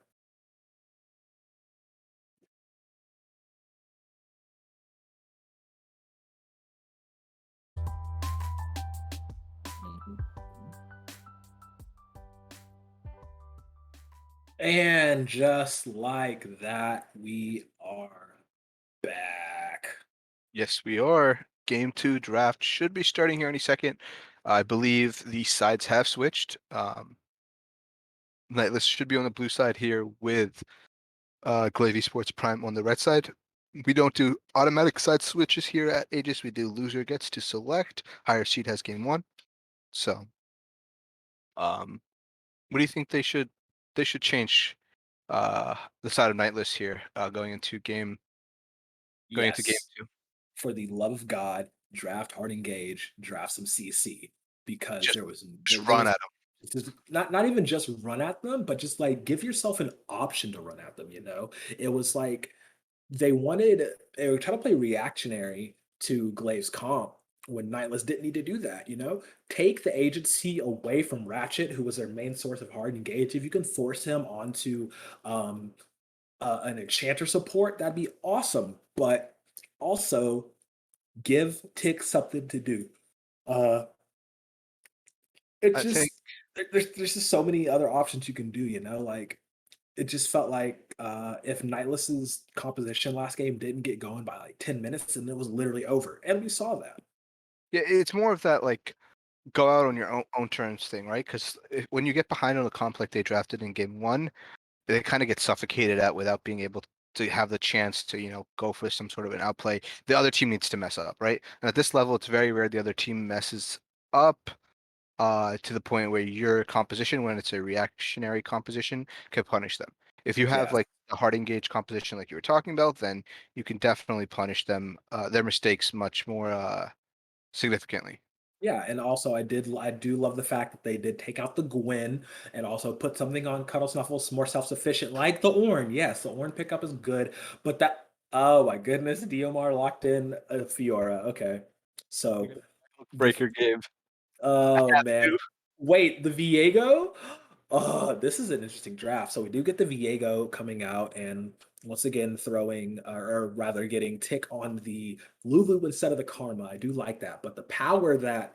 And just like that, we are back. Yes, we are. Game two draft should be starting here any second. I believe the sides have switched. Nightless should be on the blue side here with Glaive Esports Prime on the red side. We don't do automatic side switches here at Aegis. We do loser gets to select. Higher seed has game one. So, um, what do you think they should change the side of Nightless here going into game Yes, two? for the love of God, draft hard engage, draft some CC, because Just there was there, just there run was at them. not even just run at them, but just like give yourself an option to run at them. It was like they were trying to play reactionary to Glaive's comp when Nightless didn't need to do that. Take the agency away from Ratchet, who was their main source of hard engage. If you can force him onto um, an enchanter support, that'd be awesome. But also give Tick something to do. Uh, it I think just there's just so many other options you can do, like, it just felt like, if Nightless's composition last game didn't get going by, like, 10 minutes, and it was literally over, and we saw that. Yeah, it's more of that like go out on your own terms thing, right? Because when you get behind on a comp like they drafted in game one, they kind of get suffocated at without being able to have the chance to, go for some sort of an outplay. The other team needs to mess up, right? And at this level, it's very rare the other team messes up to the point where your composition, when it's a reactionary composition, can punish them. If you have Yeah. like a hard engaged composition like you were talking about, then you can definitely punish them their mistakes much more significantly. Yeah, and also I do love the fact that they did take out the Gwen and also put something on Cuddle Snuffles more self-sufficient, like the Ornn. Yes, the Ornn pickup is good, but that oh my goodness, Diomar locked in a Fiora. Okay. So the Breaker game. oh man. Wait, the Viego? Oh, this is an interesting draft. So we do get the Viego coming out and once again throwing or rather getting tick on the Lulu instead of the Karma. I do like that. But the power that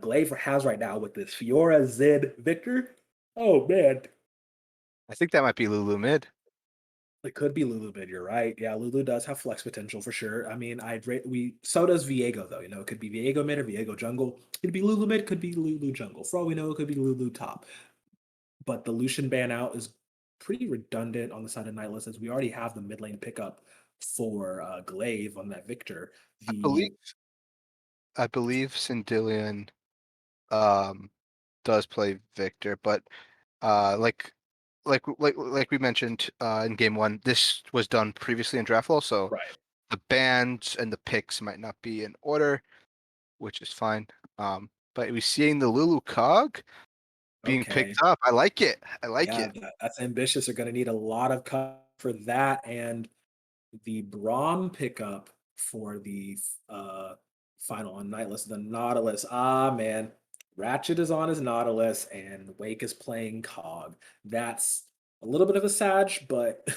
Glaive has right now with this Fiora Zed Victor, oh man. I think that might be Lulu mid. It could be Lulu mid, you're right. Yeah, Lulu does have flex potential for sure. I mean, I'd rate we so does Viego though. It could be Viego mid or Viego jungle. Could be Lulu mid, could be Lulu jungle. For all we know, it could be Lulu top. But the Lucian ban out is pretty redundant on the side of Nightless as we already have the mid lane pickup for Glaive on that Victor. I believe The I believe Sindillion um does play Victor, but like we mentioned in game one, this was done previously in Draftfall, so right. the bans and the picks might not be in order, which is fine. But we're seeing the Lulu Cog being picked Okay. up. I like it. I like Yeah, it. that's ambitious. They're going to need a lot of cut for that. And the Braum pickup for the final on Nightless, the Nautilus. Ah, man. Ratchet is on his Nautilus and Wake is playing Cog. That's a little bit of a sag, but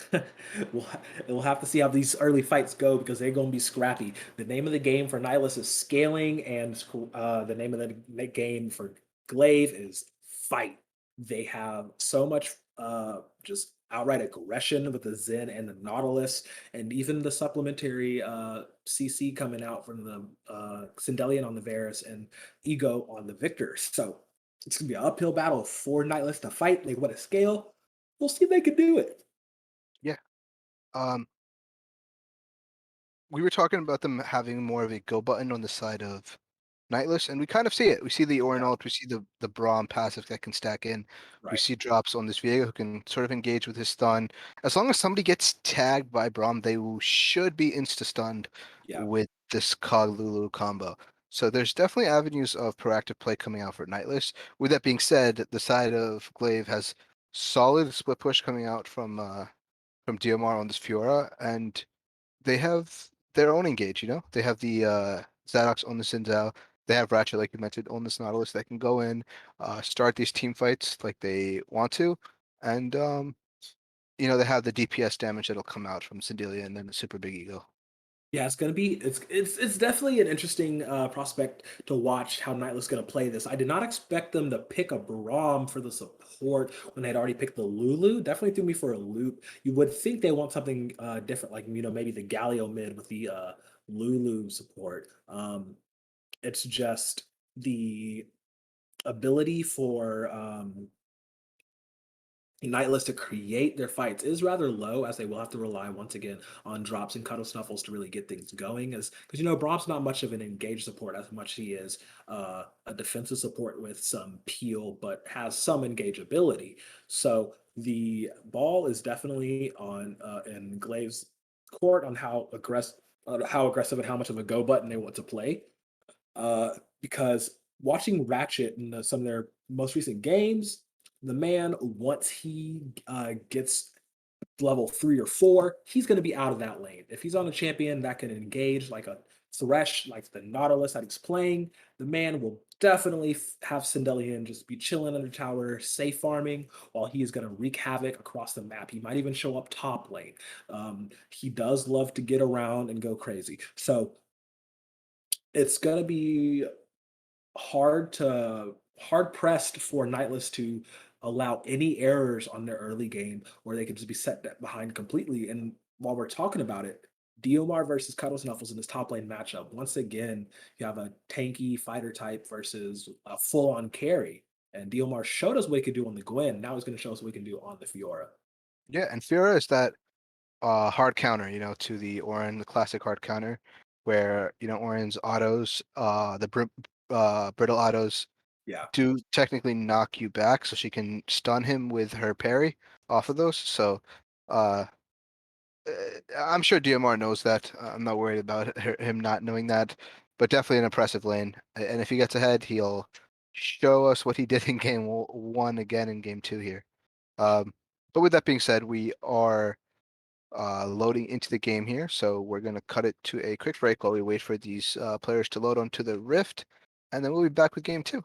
we'll have to see how these early fights go because they're going to be scrappy. The name of the game for Nightless is scaling, and the name of the game for Glaive is fight. They have so much just outright aggression with the Zen and the Nautilus, and even the supplementary CC coming out from the Sindelian on the Varus and Ego on the Victor. So it's gonna be an uphill battle for Nightless to fight. They want to scale. We'll see if they can do it. Yeah. Um, we were talking about them having more of a go button on the side of Nightless, and we kind of see it. We see the Yeah, Orinalt, we see the Braum passive that can stack in. We right. see drops on this Viego who can sort of engage with his stun. As long as somebody gets tagged by Braum, they should be insta-stunned Yeah. with this Cog Lulu combo. So there's definitely avenues of proactive play coming out for Nightless. With that being said, the side of Glaive has solid split push coming out from DMR on this Fiora, and they have their own engage, They have the Zadox on the Sinzao. They have Ratchet, like you mentioned, on this Nautilus that can go in, start these team fights like they want to. And they have the DPS damage that'll come out from Syndelia and then the super big ego. Yeah, it's gonna be it's definitely an interesting prospect to watch how Nightless gonna play this. I did not expect them to pick a Braum for the support when they'd already picked the Lulu. Definitely threw me for a loop. You would think they want something different, like maybe the Galio mid with the Lulu support. It's just the ability for Nightless to create their fights is rather low, as they will have to rely once again on drops and cuddle snuffles to really get things going. As because Brom's not much of an engaged support as much he is a defensive support with some peel, but has some engage ability. So the ball is definitely on in Glaive's court on how aggressive and how much of a go button they want to play. Because watching Ratchet in some of their most recent games, the man, once he gets level 3 or 4, he's going to be out of that lane. If he's on a champion that can engage like a Thresh, like the Nautilus that he's playing, the man will definitely have Sindelian just be chilling under tower, safe farming, while he is going to wreak havoc across the map. He might even show up top lane. He does love to get around and go crazy. So it's going to be hard to hard pressed for Nightless to allow any errors on their early game where they could just be set behind completely. And while we're talking about it, Diomar versus Cuddle Snuffles in this top lane matchup. Once again, you have a tanky fighter type versus a full on carry. And Diomar showed us what he could do on the Gwen. Now he's going to show us what he can do on the Fiora. Yeah, and Fiora is that hard counter, to the Orin, the classic hard counter, where Orin's autos, brittle autos Yeah. do technically knock you back, so she can stun him with her parry off of those. So, uh, I'm sure DMR knows that. I'm not worried about him not knowing that, but definitely an impressive lane. And if he gets ahead, he'll show us what he did in game one again in game two here. Um, but with that being said, we are loading into the game here. So we're going to cut it to a quick break while we wait for these players to load onto the Rift, and then we'll be back with game two.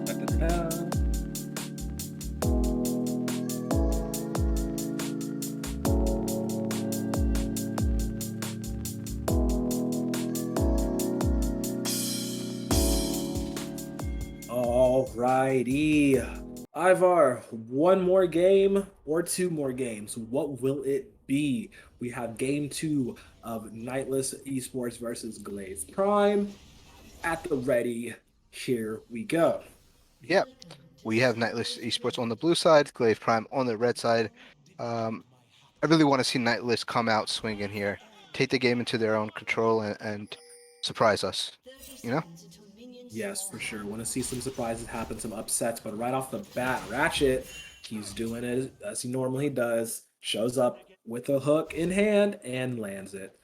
Da-da-da. All righty. Ivar, one more game or two more games? What will it be? We have game two of Nightless Esports versus Glaive Prime at the ready. Here we go. Yeah, we have Nightless Esports on the blue side, Glaive Prime on the red side. Um, I really want to see Nightless come out swinging here, take the game into their own control, and surprise us. You know? Yes, for sure. Want to see some surprises happen, some upsets, but right off the bat, Ratchet, he's doing it as he normally does. Shows up with a hook in hand and lands it.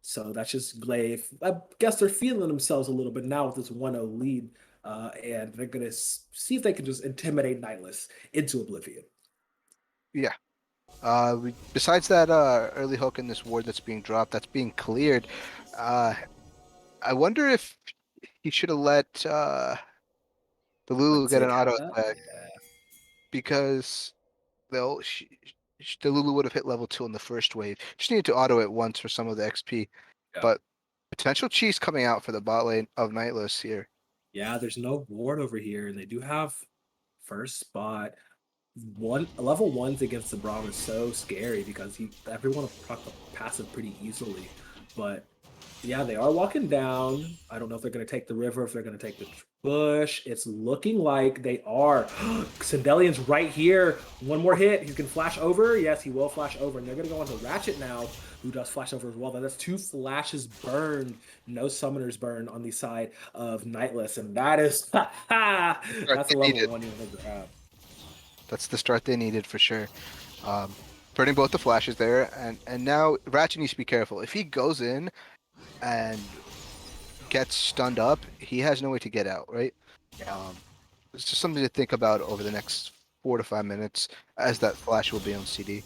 So that's just Glaive. I guess they're feeling themselves a little bit now with this 1-0 lead, and they're gonna see if they can just intimidate Nightless into oblivion. Yeah. Besides that early hook in this ward that's being dropped, that's being cleared. Uh, I wonder if he should have let the Lulu Let get an Zig have auto that. attack Yeah. because the Lulu would have hit level 2 on the first wave. Just needed to auto it once for some of the XP. Yeah. But potential cheese coming out for the bot lane of Nightless here. Yeah, there's no ward over here, and they do have first spot. One level ones against the Braum is so scary because everyone will proc the passive pretty easily. But Yeah, they are walking down. I don't know if they're going to take the river, if they're going to take the bush. It's looking like they are. Sindelian's right here. One more hit. He's going to flash over. Yes, he will flash over. And they're going to go on to Ratchet now, who does flash over as well. That's two flashes burned. No summoners burned on the side of Nightless. And that is, Start that's a they level needed. one you want to grab. That's the start they needed for sure. Um, Burning both the flashes there, and now Ratchet needs to be careful. If he goes in and gets stunned up, he has no way to get out, right? Yeah. Um, it's just something to think about over the next 4 to 5 minutes, as that flash will be on CD.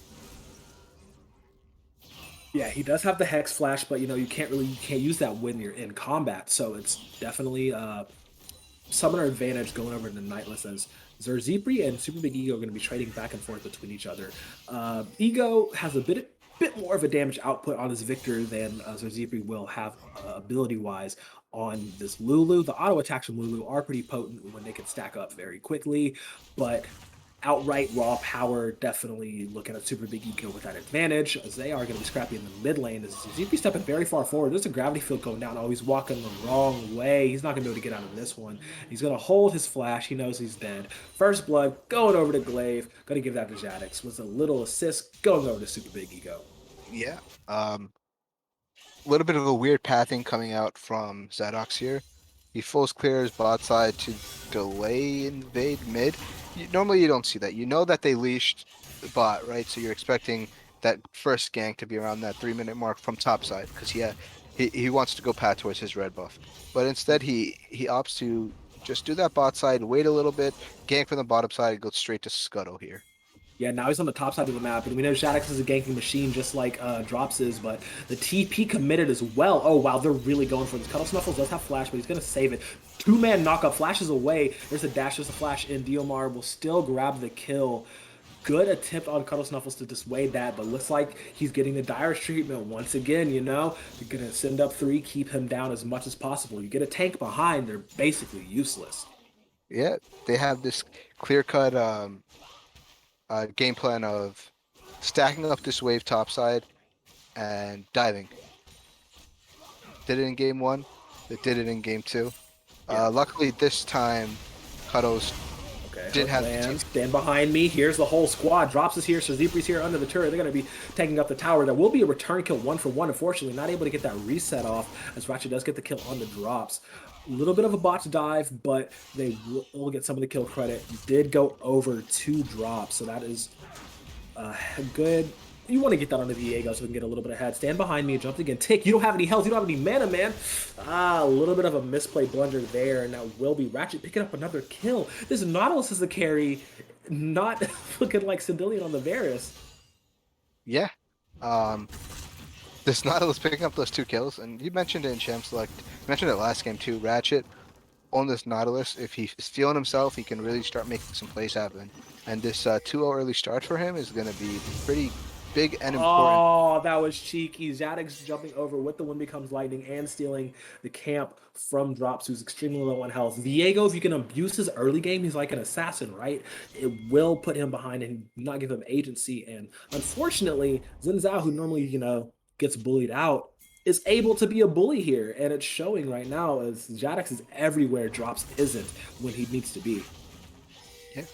Yeah, he does have the Hex Flash, but you can't use that when you're in combat. So it's definitely summoner advantage going over to Nightless as Zerzipri and Super Big Ego are going to be trading back and forth between each other. Ego has a bit more of a damage output on his Victor than Zerzipri will have ability wise on this Lulu. The auto attacks from Lulu are pretty potent when they can stack up very quickly, but outright raw power, definitely looking at Super Big Ego with that advantage, as they are going to be scrappy in the mid lane. As ZP stepping very far forward, there's a gravity field going down. Oh, he's walking the wrong way. He's not going to be able to get out of this one. He's going to hold his flash. He knows he's dead. First blood, going over to Glaive. Going to give that to Jadix. Was a little assist going over to Super Big Ego. Yeah. A little bit of a weird pathing coming out from Zadox here. He fulls clears bot side to delay invade mid. Normally you don't see that. You know that they leashed the bot, right? So you're expecting that first gank to be around that 3 minute mark from top side because he wants to go path towards his red buff. But instead he opts to just do that bot side, wait a little bit, gank from the bottom side, and go straight to Scuttle here. Yeah, now he's on the top side of the map, and we know Shaddix is a ganking machine just like Drops is, but the TP committed as well. Oh, wow, they're really going for this. Cuddle Snuffles does have Flash, but he's going to save it. Two-man knockup, flashes away. There's a dash, there's a flash in. Diomar will still grab the kill. Good attempt on Cuddle Snuffles to dissuade that, but looks like he's getting the direst treatment once again, You're going to send up three, keep him down as much as possible. You get a tank behind, they're basically useless. Yeah, they have this clear cut game plan of stacking up this wave topside and diving. Did it in game one. They did it in game two. Yeah. Luckily, this time, Cuddles Okay, did Hook have the lands. TP. Stand behind me. Here's the whole squad. Drops is here. Shazipri's here under the turret. They're going to be taking up the tower. There will be a return kill 1-for-1. Unfortunately, not able to get that reset off as Ratchet does get the kill on the drops. A little bit of a botch dive, but they will get some of the kill credit. Did go over 2 drops, so that is good. You want to get that onto the Diego so we can get a little bit ahead. Stand behind me, jumped again. Tick, you don't have any health, you don't have any mana, man. A little bit of a misplay blunder there, and now will be Ratchet picking up another kill. This Nautilus is the carry, not looking like Sindelian on the Varus. Yeah. This Nautilus picking up those 2 kills, and you mentioned it in Champ Select. You mentioned it last game too. Ratchet on this Nautilus, if he's feeling himself, he can really start making some plays happen. And this 2-0 early start for him is going to be pretty big and important. Oh, that was cheeky. Zadix jumping over with the Wind Becomes Lightning and stealing the camp from Drops, who's extremely low on health. Viego, if you can abuse his early game, he's like an assassin, right? It will put him behind and not give him agency. And unfortunately, Xin Zhao, who normally, gets bullied out, is able to be a bully here. And it's showing right now as Zadix is everywhere, Drops isn't when he needs to be. Yeah.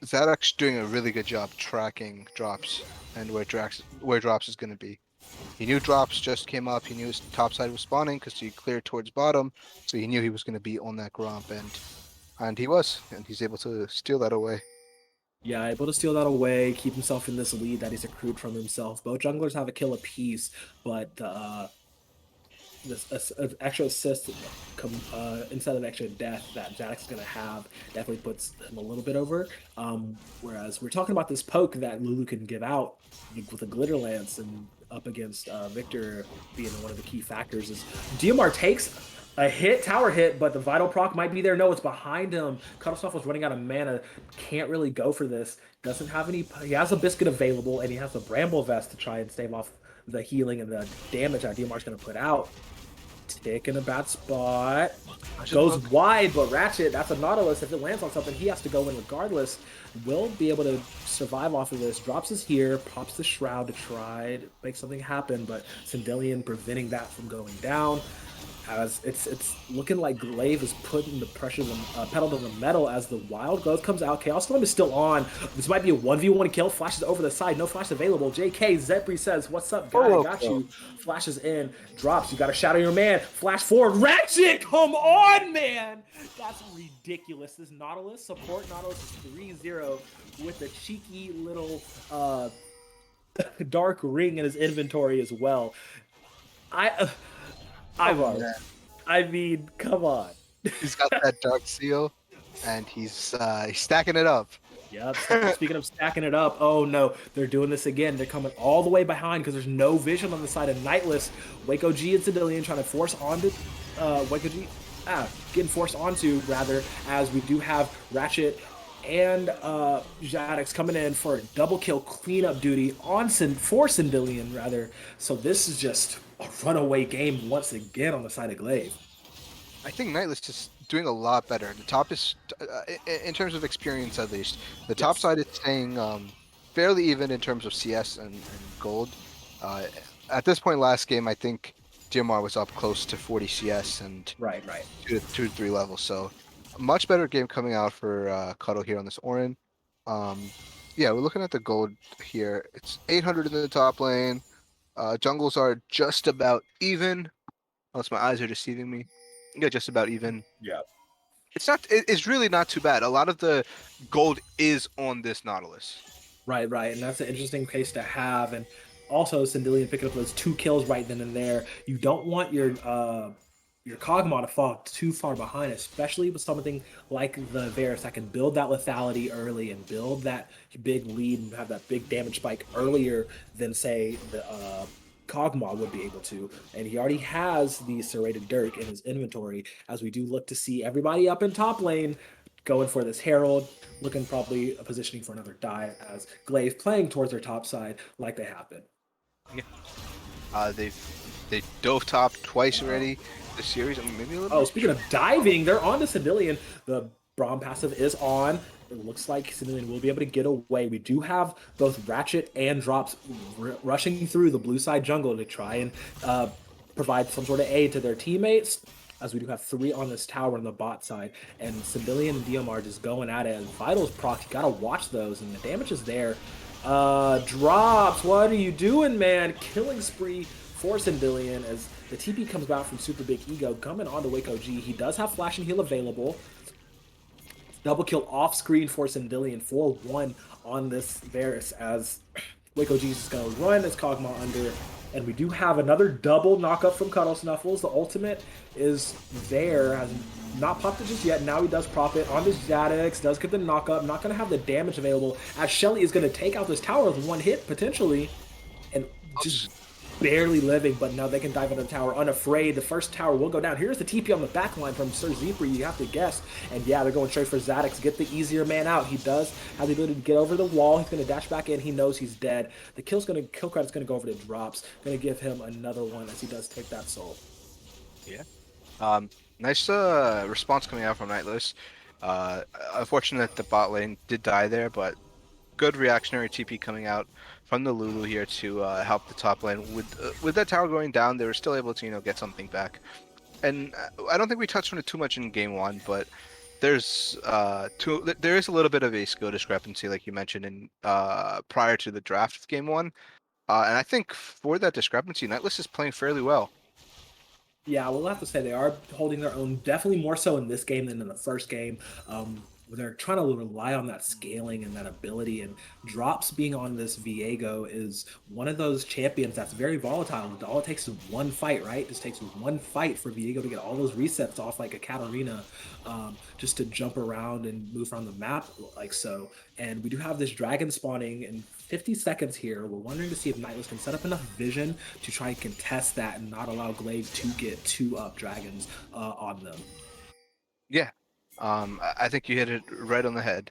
Zadok's doing a really good job tracking drops and where drops is going to be. He knew drops just came up. He knew his top side was spawning because he cleared towards bottom, so he knew he was going to be on that gromp, and he was, and he's able to steal that away. Yeah, able to steal that away, keep himself in this lead that he's accrued from himself. Both junglers have a kill apiece, but this extra assist instead of extra death that Jax is going to have definitely puts him a little bit over. Whereas we're talking about this poke that Lulu can give out with a glitter lance and up against Victor being one of the key factors is Diomar takes a hit, tower hit, but the vital proc might be there. No, it's behind him. Cutoff was running out of mana. Can't really go for this. Doesn't have any. He has a biscuit available, and he has a bramble vest to try and stave off the healing and the damage that Diomar's going to put out. Tick in a bad spot. I should Goes look. wide, but Ratchet, that's a Nautilus. If it lands on something, he has to go in regardless. Will be able to survive off of this. Drops his here, pops the Shroud to try to make something happen, but Sindelian preventing that from going down. As it's looking like Glaive is putting the pressure, pedal to the metal as the Wild Growth comes out. Chaos Storm is still on. This might be a 1v1 kill. Flashes over the side. No flash available. JK Zepri says, "What's up, guy? I Solo got kill. you." Flashes in. Drops. You got to shadow your man. Flash forward. Ratchet, come on, man. That's ridiculous. This Nautilus, support Nautilus is 3-0 with a cheeky little dark ring in his inventory as well. I Come I on, man. I mean, come on. He's got that dark seal, and he's stacking it up. Yep. Speaking of stacking it up, oh no, they're doing this again. They're coming all the way behind because there's no vision on the side of Nightless. Waco G and Civilian trying to force onto Waco G. Getting forced onto rather, as we do have Ratchet and Jadix coming in for a double kill cleanup duty on for Cindillion rather. So this is just a runaway game once again on the side of Glaive. I think Nightless is doing a lot better. The top is, in terms of experience at least, the top Yes. side is staying fairly even in terms of CS and gold. Uh, at this point last game, I think DMR was up close to 40 CS and Right, right. 2 to 3 levels. So a much better game coming out for Cuddle here on this Orin. Yeah, we're looking at the gold here. It's 800 in the top lane. Jungles are just about even, unless my eyes are deceiving me. Yeah, just about even. Yeah. It's not. It's really not too bad. A lot of the gold is on this Nautilus. Right, right, and that's an interesting case to have. And also, Sindelian picking up those 2 kills right then and there. You don't want your Kog'Maw to fall too far behind, especially with something like the Varus that can build that lethality early and build that big lead and have that big damage spike earlier than say the Kog'Maw would be able to. And he already has the serrated Dirk in his inventory, as we do look to see everybody up in top lane going for this Herald, looking probably positioning for another dive as Glaive playing towards their top side like they have been. Yeah. They dove top twice already this series. I mean, maybe a little Oh, bit. speaking of diving, they're on to Civilian. The Braum passive is on. It looks like Civilian will be able to get away. We do have both Ratchet and Drops rushing through the blue side jungle to try and provide some sort of aid to their teammates. As we do have 3 on this tower on the bot side, and Civilian and DMR just going at it. And Vitals proc, you gotta watch those, and the damage is there. Drops, what are you doing, man? Killing spree for Cindillion as the TP comes back from Super Big Ego coming onto Waco G. He does have Flash and Heal available. Double kill off screen for Cindillion 4-1 on this Varus as Waco G is just going to run his Kog'Maw under. And we do have another double knockup from Cuddle Snuffles. The ultimate is there, has not popped it just yet. Now he does prop it on this Jadix, does get the knockup. Not going to have the damage available as Shelly is going to take out this tower with 1 hit potentially. And just barely living, but now they can dive into the tower unafraid. The first tower will go down. Here's the TP on the back line from Sir Zepri, you have to guess. And yeah, they're going straight for Zadix, get the easier man out. He does have the ability to get over the wall. He's going to dash back in. He knows he's dead. The kill credit's going to go over to Drops. Going to give him another one as he does take that soul. Yeah. Nice response coming out from Nightless. Unfortunate the bot lane did die there, but good reactionary TP coming out from the Lulu here to help the top lane. With that tower going down, they were still able to get something back. And I don't think we touched on it too much in game 1, but there is a little bit of a skill discrepancy, like you mentioned in prior to the draft of game 1. And I think for that discrepancy, Nightless is playing fairly well. Yeah, we'll have to say they are holding their own, definitely more so in this game than in the first game. They're trying to rely on that scaling and that ability, and Drops being on this Viego is one of those champions that's very volatile. All it takes is 1 fight, right? It just takes 1 fight for Viego to get all those resets off like a Katarina, just to jump around and move around the map like so. And we do have this dragon spawning in 50 seconds here. We're wondering to see if Nightless can set up enough vision to try and contest that and not allow Glaive to get 2 up dragons on them. Yeah, I think you hit it right on the head.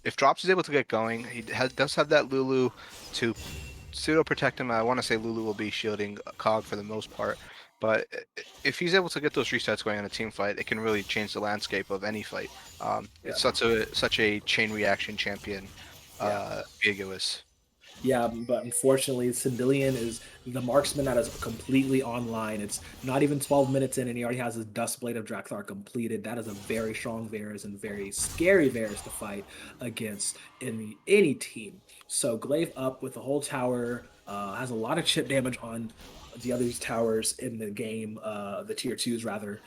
If Drops is able to get going, he does have that Lulu to pseudo protect him. I want to say Lulu will be shielding Cog for the most part. But if he's able to get those resets going on a team fight, it can really change the landscape of any fight. Yeah. It's such a chain reaction champion, Yeah. Viego is. Yeah, but unfortunately, Cendilion is the marksman that is completely online. It's not even 12 minutes in, and he already has his Dust Blade of Draxthar completed. That is a very strong Varus and very scary Varus to fight against in any team. So Glaive up with the whole tower, has a lot of chip damage on the other towers in the game, the tier twos rather,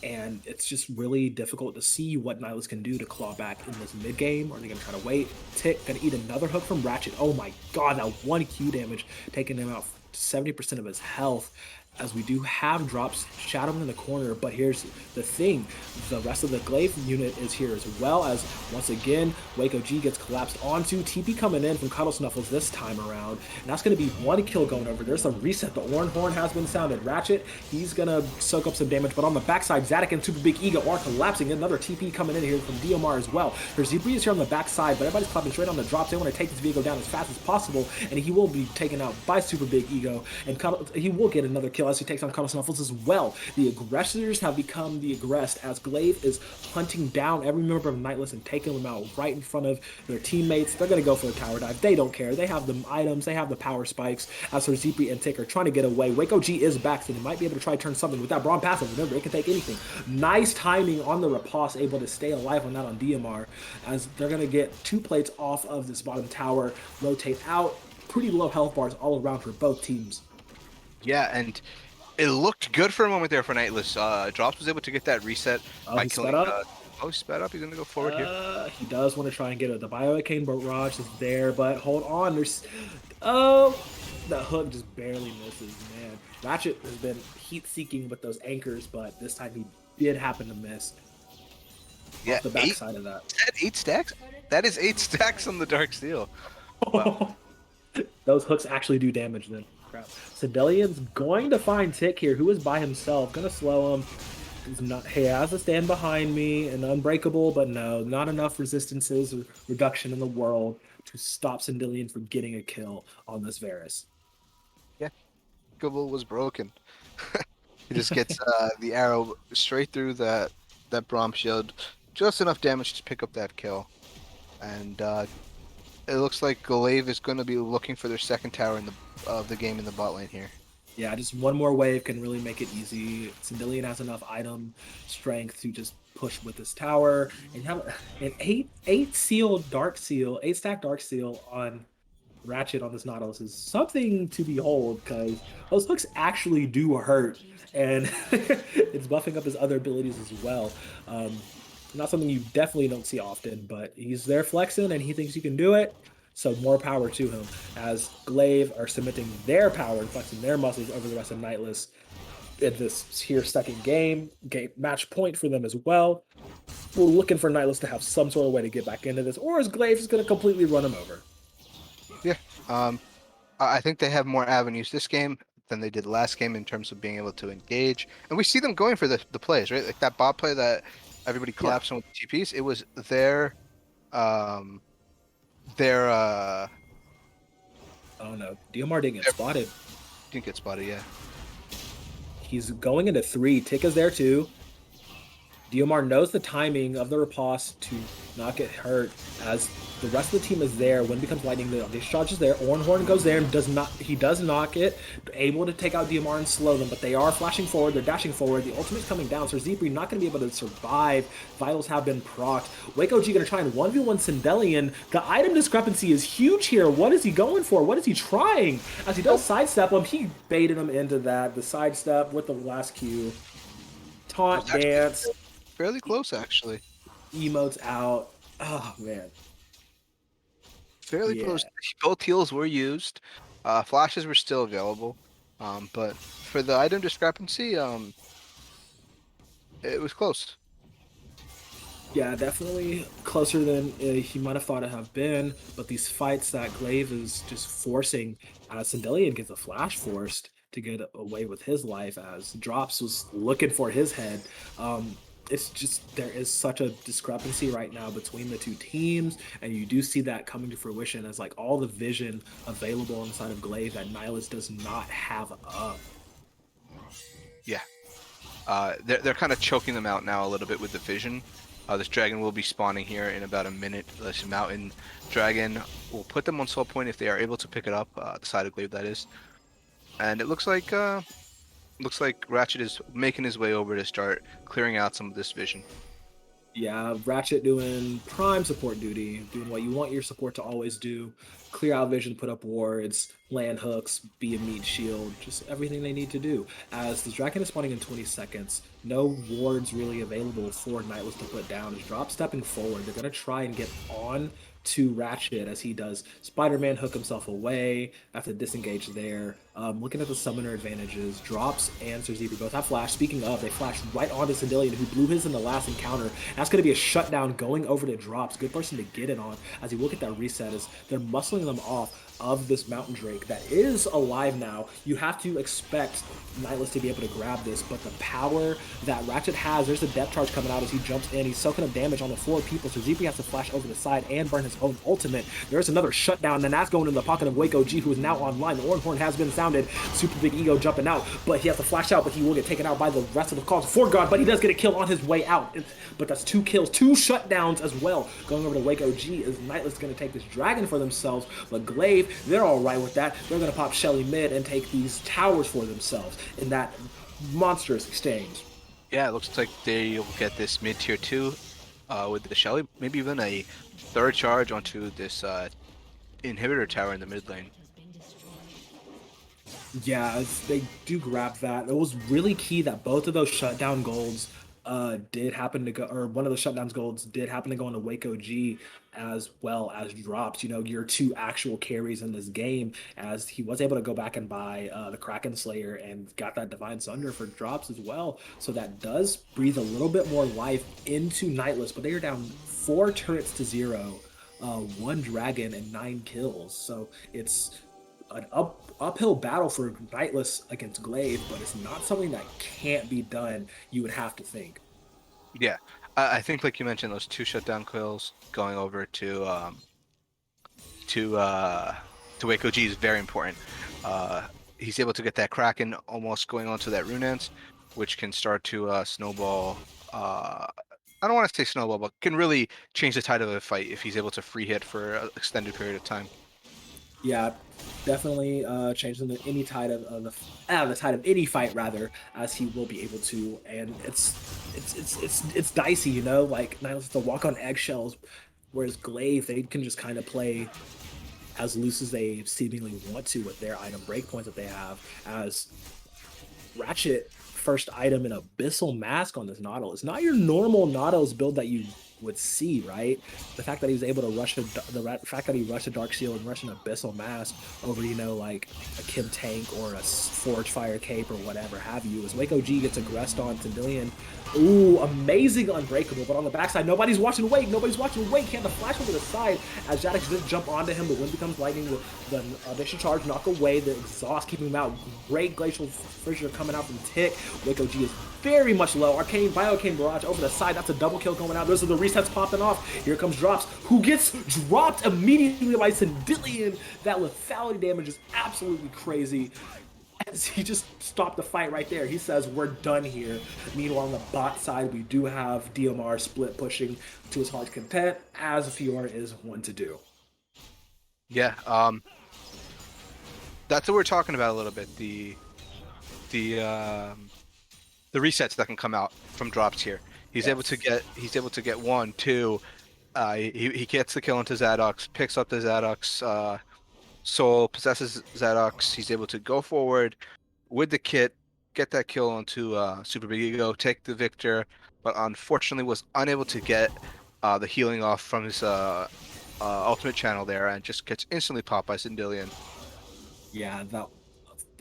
and it's just really difficult to see what Nightless can do to claw back in this mid game. Are they going to try to wait? Tick gonna eat another hook from Ratchet. Oh my god, that one Q damage taking him out 70% of his health. As we do have drops shadowing in the corner, but here's the thing: the rest of the Glaive unit is here as well. As once again, Waco G gets collapsed onto. TP coming in from Cuddle Snuffles this time around, and that's going to be one kill going over. There's a reset. The Oran Horn has been sounded. Ratchet, he's going to soak up some damage, but on the backside, Zadak and Super Big Ego are collapsing. Another TP coming in here from DMR as well. There's Zebri is here on the backside, but everybody's clapping straight on the drops. They want to take this vehicle down as fast as possible, and he will be taken out by Super Big Ego, and he will get another kill as he takes on Cuddle Snuffles as well. The aggressors have become the aggressed as Glaive is hunting down every member of Nightless and taking them out right in front of their teammates. They're going to go for a tower dive. They don't care. They have the items. They have the power spikes. As for Zepri and Tick are trying to get away. Waco G is back, so they might be able to try to turn something with that Brawn passive. Remember, it can take anything. Nice timing on the Rapace, able to stay alive on that on DMR, as they're going to get 2 plates off of this bottom tower, rotate out. Pretty low health bars all around for both teams. Yeah, and it looked good for a moment there for Nightless. Drops was able to get that reset Oh, by he killing. sped up. Oh, he sped up. He's gonna go forward here. He does want to try and get it. The Bioarcane Barrage is there, but hold on. There's. Oh, the hook just barely misses, man. Ratchet has been heat seeking with those anchors, but this time he did happen to miss Yeah, off the backside of that. Is that 8 stacks? That is 8 stacks on the Dark Steel. Wow. Those hooks actually do damage then. Crap. Sedelian's going to find Tick here, who is by himself. Gonna slow him. He's not, he has to stand behind me and unbreakable, but no, not enough resistances or reduction in the world to stop Sendilian from getting a kill on this Varus. Yeah, Gable was broken. He just gets the arrow straight through that Braum shield, just enough damage to pick up that kill. And it looks like Glaive is going to be looking for their second tower in the game in the bot lane here. Yeah, just one more wave can really make it easy. Sendilian has enough item strength to just push with this tower. And you have an 8 seal dark seal, 8 stack dark seal on Ratchet on this Nautilus is something to behold, because those hooks actually do hurt, and it's buffing up his other abilities as well. Not something you definitely don't see often, but he's there flexing and he thinks he can do it. So more power to him, as Glaive are submitting their power and flexing their muscles over the rest of Nightless in this here second game match point for them as well. We're looking for Nightless to have some sort of way to get back into this, or is Glaive just going to completely run him over? Yeah, I think they have more avenues this game than they did last game in terms of being able to engage, and we see them going for the plays, right? Like that bot play that everybody collapsed on with the TPs. It was um, their Oh no, DMR didn't get spotted. didn't get spotted, yeah. He's going into 3. Tick is there too. DMR knows the timing of the riposte to not get hurt, as the rest of the team is there. When becomes lightning, the charge is there. Oranhorn goes there and does knock it, able to take out DMR and slow them, but they are flashing forward, they're dashing forward. The ultimate's coming down, so Zebri not going to be able to survive. Vitals have been procced. Waco G going to try and 1v1 Sendelian. The item discrepancy is huge here. What is he going for? What is he trying? As he does sidestep him, he baited him into that. The sidestep with the last Q. Taunt dance. Fairly close, actually. Emotes out. Oh man. Fairly close. Both heals were used. Flashes were still available. But for the item discrepancy, it was close. Yeah, definitely closer than he might have thought it have been. But these fights that Glaive is just forcing, Sendelian gets a flash forced to get away with his life, as Drops was looking for his head. It's just, there is such a discrepancy right now between the two teams, and you do see that coming to fruition as like all the vision available inside of Glaive that Nightless does not have up. Yeah. They're kind of choking them out now a little bit with the vision. This dragon will be spawning here in about a minute. This mountain dragon will put them on soul point if they are able to pick it up. The side of Glaive, that is. And it looks like Ratchet is making his way over to start clearing out some of this vision. Yeah, Ratchet doing prime support duty, doing what you want your support to always do. Clear out vision, put up wards, land hooks, be a meat shield, just everything they need to do. As the Draken is spawning in 20 seconds, no wards really available for Nightless to put down. Is drop stepping forward. They're going to try and get on to Ratchet as he does Spider-Man hook himself away after disengage there. Looking at the summoner advantages, drops and Sir Zebra both have flash. Speaking of, they flashed right onto Sindelian, who blew his in the last encounter. That's going to be a shutdown going over to drops. Good person to get it on as you look at that reset as they're muscling them off of this Mountain Drake that is alive now. You have to expect Nightless to be able to grab this, but the power that Ratchet has, there's a depth charge coming out as he jumps in. He's soaking up damage on the 4 people, so ZP has to flash over the side and burn his own ultimate. There's another shutdown, and that's going in the pocket of Wake OG, who is now online. The Orange Horn has been sounded. Super big ego jumping out, but he has to flash out, but he will get taken out by the rest of the calls for God, but he does get a kill on his way out. But that's 2 kills, 2 shutdowns as well. Going over to Wake OG is Nightless going to take this dragon for themselves, but Glaive, they're all right with that. They're going to pop Shelly mid and take these towers for themselves in that monstrous exchange. Yeah, it looks like they'll get this mid tier 2 with the Shelly, maybe even a third charge onto this inhibitor tower in the mid lane. Yeah, they do grab that. It was really key that both of those shutdown golds did happen to go, or one of the shutdowns golds did happen to go into Wake OG as well as drops. You know, your 2 actual carries in this game, as he was able to go back and buy the Kraken Slayer and got that Divine Sunder for drops as well. So that does breathe a little bit more life into Nightless, but they are down 4 turrets to 0. 1 dragon and 9 kills. So it's an uphill battle for Nightless against Glaive, but it's not something that can't be done. You would have to think. Yeah, I think like you mentioned, those 2 shutdown kills going over to uh, to Wake OG is very important. He's able to get that Kraken almost going onto that Runance, which can start to snowball. I don't want to say snowball, but can really change the tide of a fight if he's able to free hit for an extended period of time. Yeah, definitely changing any tide of the tide of any fight rather, as he will be able to. And it's dicey, you know. Like Niles has to walk on eggshells, whereas Glaive they can just kind of play as loose as they seemingly want to with their item breakpoints that they have. As Ratchet first item in Abyssal Mask on this Nautilus. Not your normal Nautilus build that you would see, right? The fact that he was able to rush the fact that he rushed a Dark Seal and rushed an Abyssal Mask over, you know, like a Kim Tank or a Forge Fire Cape or whatever have you. As Wake OG gets aggressed on Tendillion. Ooh, amazing Unbreakable, but on the backside, nobody's watching Wake. Nobody's watching Wake. Can't the flash over the side as Jadex just jump onto him, but when becomes lightning, the Audition Charge knock away the exhaust, keeping him out. Great Glacial Fissure coming out from Tick. Wake OG is very much low. Arcane, Bioarcane Barrage over the side. That's a double kill going out. Those are the resets popping off. Here comes Drops, who gets dropped immediately by Sindelian. That lethality damage is absolutely crazy. As he just stopped the fight right there. He says, we're done here. Meanwhile, on the bot side, we do have DMR split pushing to his heart's content, as Fiora is one to do. Yeah, that's what we're talking about a little bit. The resets that can come out from drops here. He's able to get 1, 2. He gets the kill into Zadox, picks up the Zadox soul, possesses Zadox. He's able to go forward with the kit, get that kill onto Super Big Ego, take the victor, but unfortunately was unable to get the healing off from his ultimate channel there, and just gets instantly popped by Sindelian. Yeah, that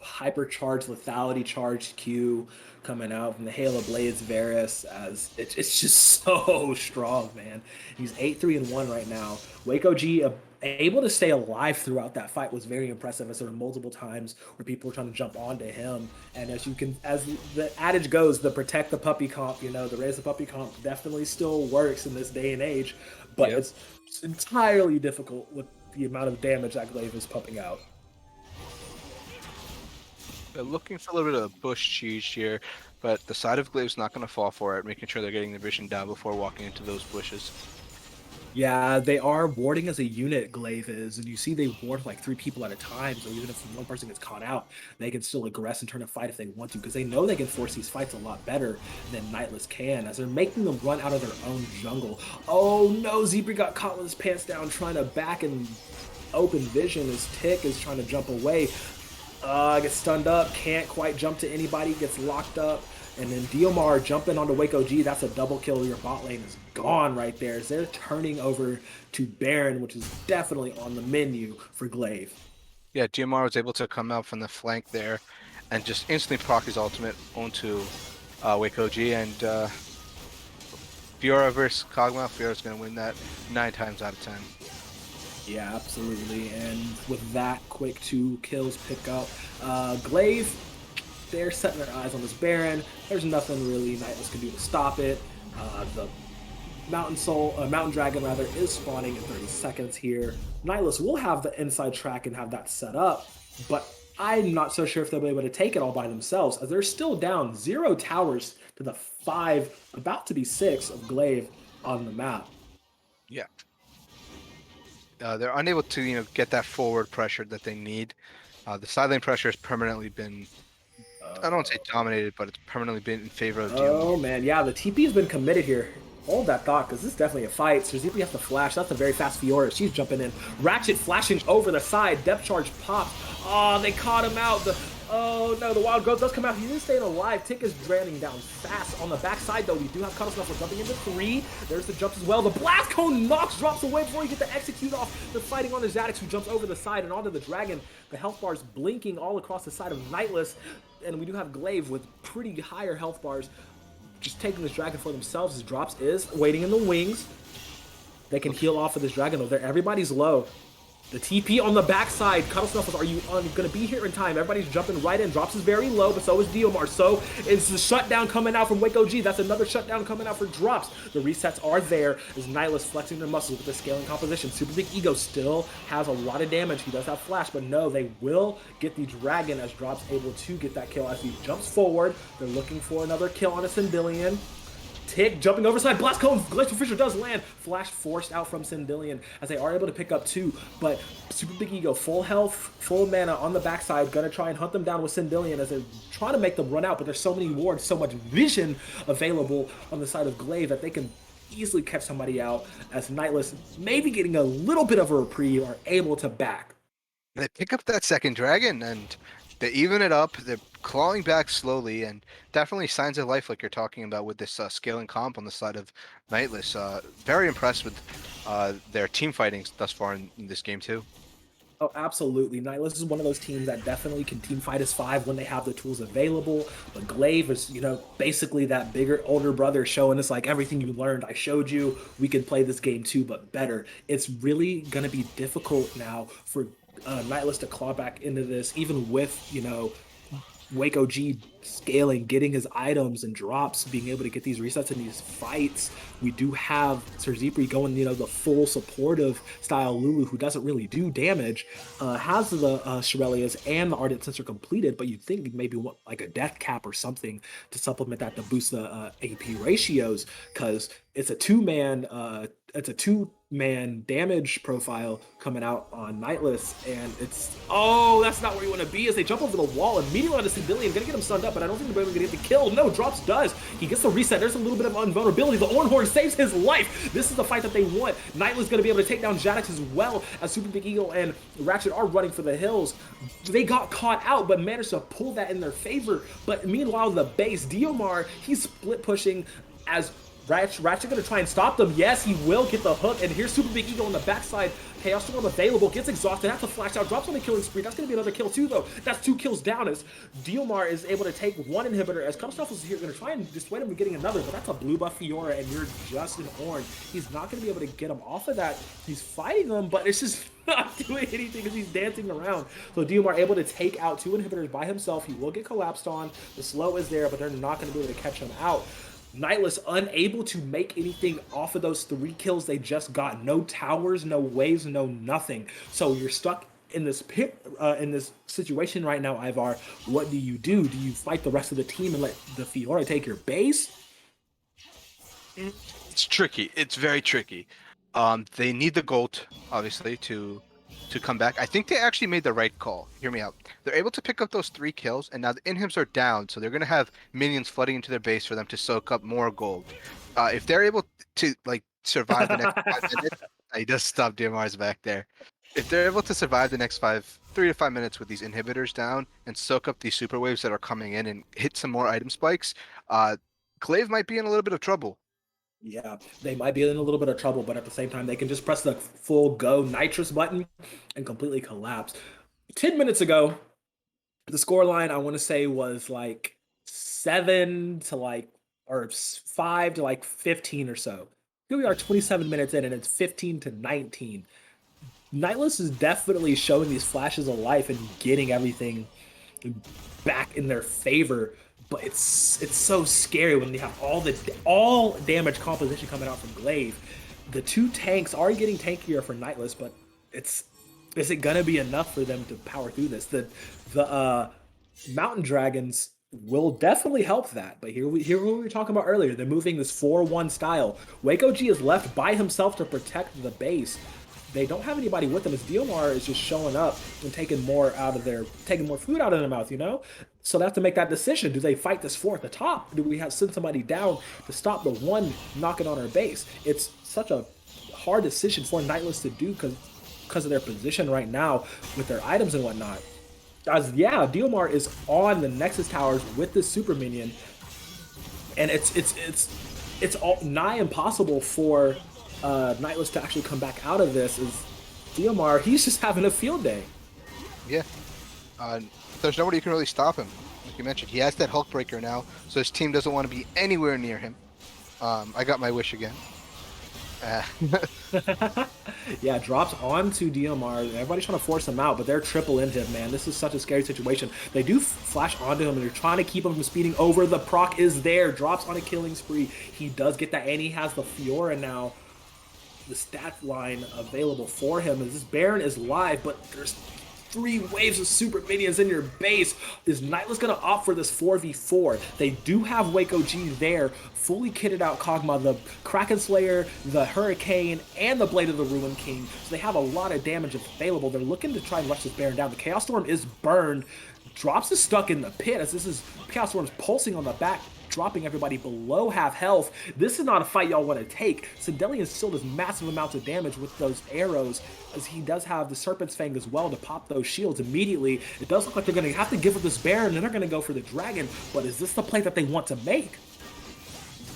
hypercharged lethality charged Q coming out from the Halo Blades Varus as it's just so strong, man. He's 8-3-1 right now. Wake OG able to stay alive throughout that fight was very impressive. As there were multiple times where people were trying to jump onto him, and as the adage goes, the protect the puppy comp, you know, the raise the puppy comp definitely still works in this day and age, but Yep. it's entirely difficult with the amount of damage that Glaive is pumping out. They're looking for a little bit of bush cheese here, but the side of Glaive's not going to fall for it, making sure they're getting the vision down before walking into those bushes. Yeah, they are warding as a unit, Glaive is, and you see they ward like 3 people at a time, so even if one person gets caught out, they can still aggress and turn a fight if they want to, because they know they can force these fights a lot better than Nightless can, as they're making them run out of their own jungle. Oh no, Zebra got caught with his pants down trying to back and open vision as Tick is trying to jump away. Gets stunned up, can't quite jump to anybody, gets locked up. And then Diomar jumping onto Wake OG, that's a double kill. Your bot lane is gone right there as they're turning over to Baron, which is definitely on the menu for Glaive. Yeah, GMR was able to come out from the flank there and just instantly proc his ultimate onto Wake OG, and Fiora versus Kog'Maw, Fiora's going to win that 9 times out of 10. Yeah, absolutely. And with that, quick 2 kills pick up. Glaive, they're setting their eyes on this Baron. There's nothing really Nightless can do to stop it. The Mountain Dragon rather, is spawning in 30 seconds here. Nightless will have the inside track and have that set up, but I'm not so sure if they'll be able to take it all by themselves, as they're still down 0 towers to the 5, about to be 6 of Glaive on the map. Yeah. They're unable to, get that forward pressure that they need. The side lane pressure has permanently been, I don't want to say dominated, but it's permanently been in favor of DMR. Oh man, yeah, the TP has been committed here. Hold that thought, because this is definitely a fight. Suzuki has to flash. That's a very fast Fiora. She's jumping in. Ratchet flashing over the side. Depth charge popped. Oh, they caught him out. Oh no, the wild growth does come out. He is staying alive. Tick is draining down fast. On the backside, though, we do have Cuddle Snuffle jumping into 3. There's the jumps as well. The blast cone knocks, drops away before you get the execute off. They're fighting on the Zadix, who jumps over the side and onto the dragon. The health bars blinking all across the side of Nightless. And we do have Glaive with pretty higher health bars, just taking this dragon for themselves. His drops is waiting in the wings. They can heal off of this dragon over there. Everybody's low. The TP on the backside. Cuddle Snuffles, are you going to be here in time? Everybody's jumping right in. Drops is very low, but so is Diomar. So is the shutdown coming out from Wake OG. That's another shutdown coming out for Drops. The resets are there as Nightless flexing their muscles with the scaling composition. Super Big Ego still has a lot of damage. He does have flash, but no, they will get the dragon as Drops able to get that kill as he jumps forward. They're looking for another kill on a Sindillion. Tick jumping overside. Blast Cone. Glacial Fissure does land. Flash forced out from Sindillion as they are able to pick up 2. But Super Big Ego, full health, full mana on the backside. Gonna try and hunt them down with Sindillion as they're trying to make them run out. But there's so many wards, so much vision available on the side of Glaive that they can easily catch somebody out, as Nightless, maybe getting a little bit of a reprieve, are able to back. They pick up that second dragon and they even it up. They're clawing back slowly, and definitely signs of life like you're talking about with this scaling comp on the side of Nightless. Very impressed with their team fighting thus far in this game too. Oh, absolutely. Nightless is one of those teams that definitely can team fight as 5 when they have the tools available. But Glaive is, basically that bigger, older brother showing us, like, everything you learned, I showed you. We can play this game too, but better. It's really going to be difficult now for Nightless to claw back into this, even with, Wake OG scaling, getting his items and drops, being able to get these resets in these fights. We do have Sir Zepri going, the full supportive style Lulu, who doesn't really do damage, has the Shirelias and the Ardent Sensor completed, but you'd think maybe like a death cap or something to supplement that to boost the AP ratios, because it's a two-man damage profile coming out on Nightless, and that's not where you want to be, as they jump over the wall immediately onto Sindillion, gonna get him stunned up, but I don't think they're gonna get the kill. No, Drops does. He gets the reset. There's a little bit of invulnerability. The Ornhorn saves his life. This is the fight that they want. Nightless gonna be able to take down Jadix as well, as Super Big Eagle and Ratchet are running for the hills. They got caught out, but managed to pull that in their favor. But meanwhile, the base, Diomar, he's split pushing as Ratchet gonna try and stop them. Yes, he will get the hook, and here's Super Big Ego on the backside. Chaos Storm available, gets exhausted, has to flash out, drops on the killing spree. That's gonna be another kill too, though. That's 2 kills down, as Diomar is able to take 1 inhibitor, as Cuddlestuff is here gonna try and dissuade him from getting another, but that's a blue buff Fiora, and you're just an orange. He's not gonna be able to get him off of that. He's fighting them, but it's just not doing anything because he's dancing around. So Diomar able to take out 2 inhibitors by himself. He will get collapsed on. The slow is there, but they're not gonna be able to catch him out. Nightless unable to make anything off of those 3 kills they just got. No towers, no waves, no nothing. So you're stuck in this situation right now, Ivar, what do you do? Do you fight the rest of the team and let the Fiora take your base? Mm, It's tricky. It's very tricky. They need the gold, obviously, to come back. I think they actually made the right call. Hear me out. They're able to pick up those 3 kills, and now the inhibs are down, so they're gonna have minions flooding into their base for them to soak up more gold. If they're able to like survive the next 5 minutes, he does stop DMRs back there. If they're able to survive the next 3 to 5 minutes with these inhibitors down and soak up these super waves that are coming in and hit some more item spikes, Glaive might be in a little bit of trouble. Yeah, they might be in a little bit of trouble, but at the same time, they can just press the full go nitrous button and completely collapse. 10 minutes ago, the score line I want to say was like 7 to like, or 5 to like 15 or so. Here we are 27 minutes in, and it's 15-19. Nightless is definitely showing these flashes of life and getting everything back in their favor, but it's so scary when you have all damage composition coming out from Glaive. The two tanks are getting tankier for Nightless, but it's is it gonna be enough for them to power through this? The Mountain Dragons will definitely help that. But here we were talking about earlier. They're moving this 4-1 style. Waco G is left by himself to protect the base. They don't have anybody with them. As Diomar is just showing up and taking more food out of their mouth, you know? So they have to make that decision. Do they fight this 4 at the top? Do we have send somebody down to stop the 1 knocking on our base? It's such a hard decision for Nightless to do because of their position right now with their items and whatnot. As yeah, Diomar is on the Nexus towers with this super minion, and it's all nigh impossible for Nightless to actually come back out of this. Is Diomar? He's just having a field day. Yeah. Uh, there's nobody who can really stop him. Like you mentioned, he has that Hulk breaker now, so his team doesn't want to be anywhere near him. I got my wish again. Yeah, drops onto DMR. Everybody's trying to force him out, but they're triple in him, man. This is such a scary situation. They do flash onto him, and they're trying to keep him from speeding over. The proc is there. Drops on a killing spree. He does get that, and he has the Fiora now. The stat line available for him is this Baron is live, but there's 3 waves of super minions in your base. Is Nightless gonna opt for this 4v4? They do have Waco G there, fully kitted out Kog'Maw, the Kraken Slayer, the Hurricane, and the Blade of the Ruin King. So they have a lot of damage available. They're looking to try and rush this Baron down. The Chaos Storm is burned. Drops is stuck in the pit as this is Chaos Storm's pulsing on the back, dropping everybody below half health. This is not a fight y'all want to take. Sindelian still does massive amounts of damage with those arrows, as he does have the Serpent's Fang as well to pop those shields immediately. It does look like they're going to have to give up this Baron, and they're going to go for the Dragon, but is this the play that they want to make?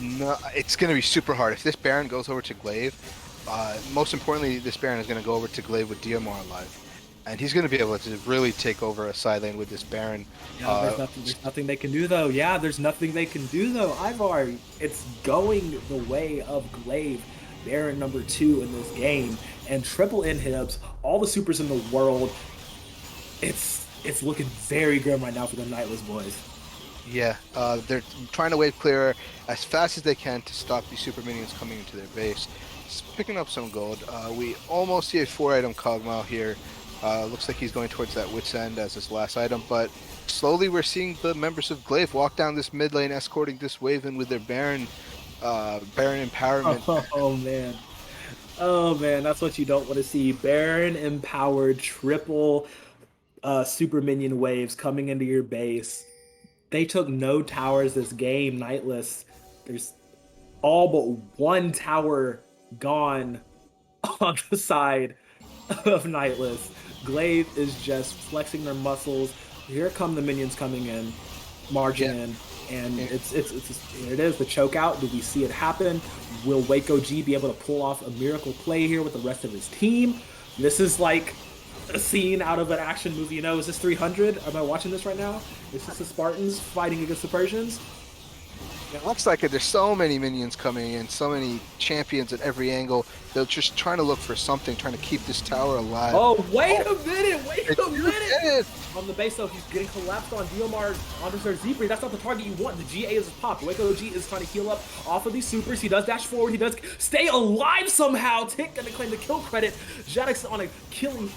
No, it's going to be super hard. If this Baron goes over to Glaive, most importantly, this Baron is going to go over to Glaive with Diomar alive. And he's going to be able to really take over a side lane with this Baron. Yeah, there's nothing they can do though. Yeah, there's nothing they can do though. Ivar, it's going the way of Glaive, Baron number 2 in this game, and triple inhibs, all the supers in the world. It's looking very grim right now for the Nightless boys. Yeah, they're trying to wave clear as fast as they can to stop these super minions coming into their base. It's picking up some gold. We almost see a 4-item Kog'Maw here. Looks like he's going towards that Wit's End as his last item, but slowly we're seeing the members of Glaive walk down this mid lane, escorting this wave in with their Baron empowerment. Oh man, that's what you don't want to see. Baron empowered triple super minion waves coming into your base. They took no towers this game, Nightless. There's all but 1 tower gone on the side of Nightless. Glaive is just flexing their muscles. Here come the minions coming in, marching in, and it's here it is, the choke out. Do we see it happen? Will Waco G be able to pull off a miracle play here with the rest of his team? This is like a scene out of an action movie. You know, is this 300? Am I watching this right now? Is this the Spartans fighting against the Persians? It looks like it. There's so many minions coming in, so many champions at every angle. They're just trying to look for something, trying to keep this tower alive. Oh, wait a minute! Wait a minute! On the base, though, he's getting collapsed on Diomar onto Zerbri. That's not the target you want. The GA is popped. Waco G is trying to heal up off of these supers. He does dash forward. He does stay alive somehow. Tick gonna claim the kill credit. Jadix on a killing,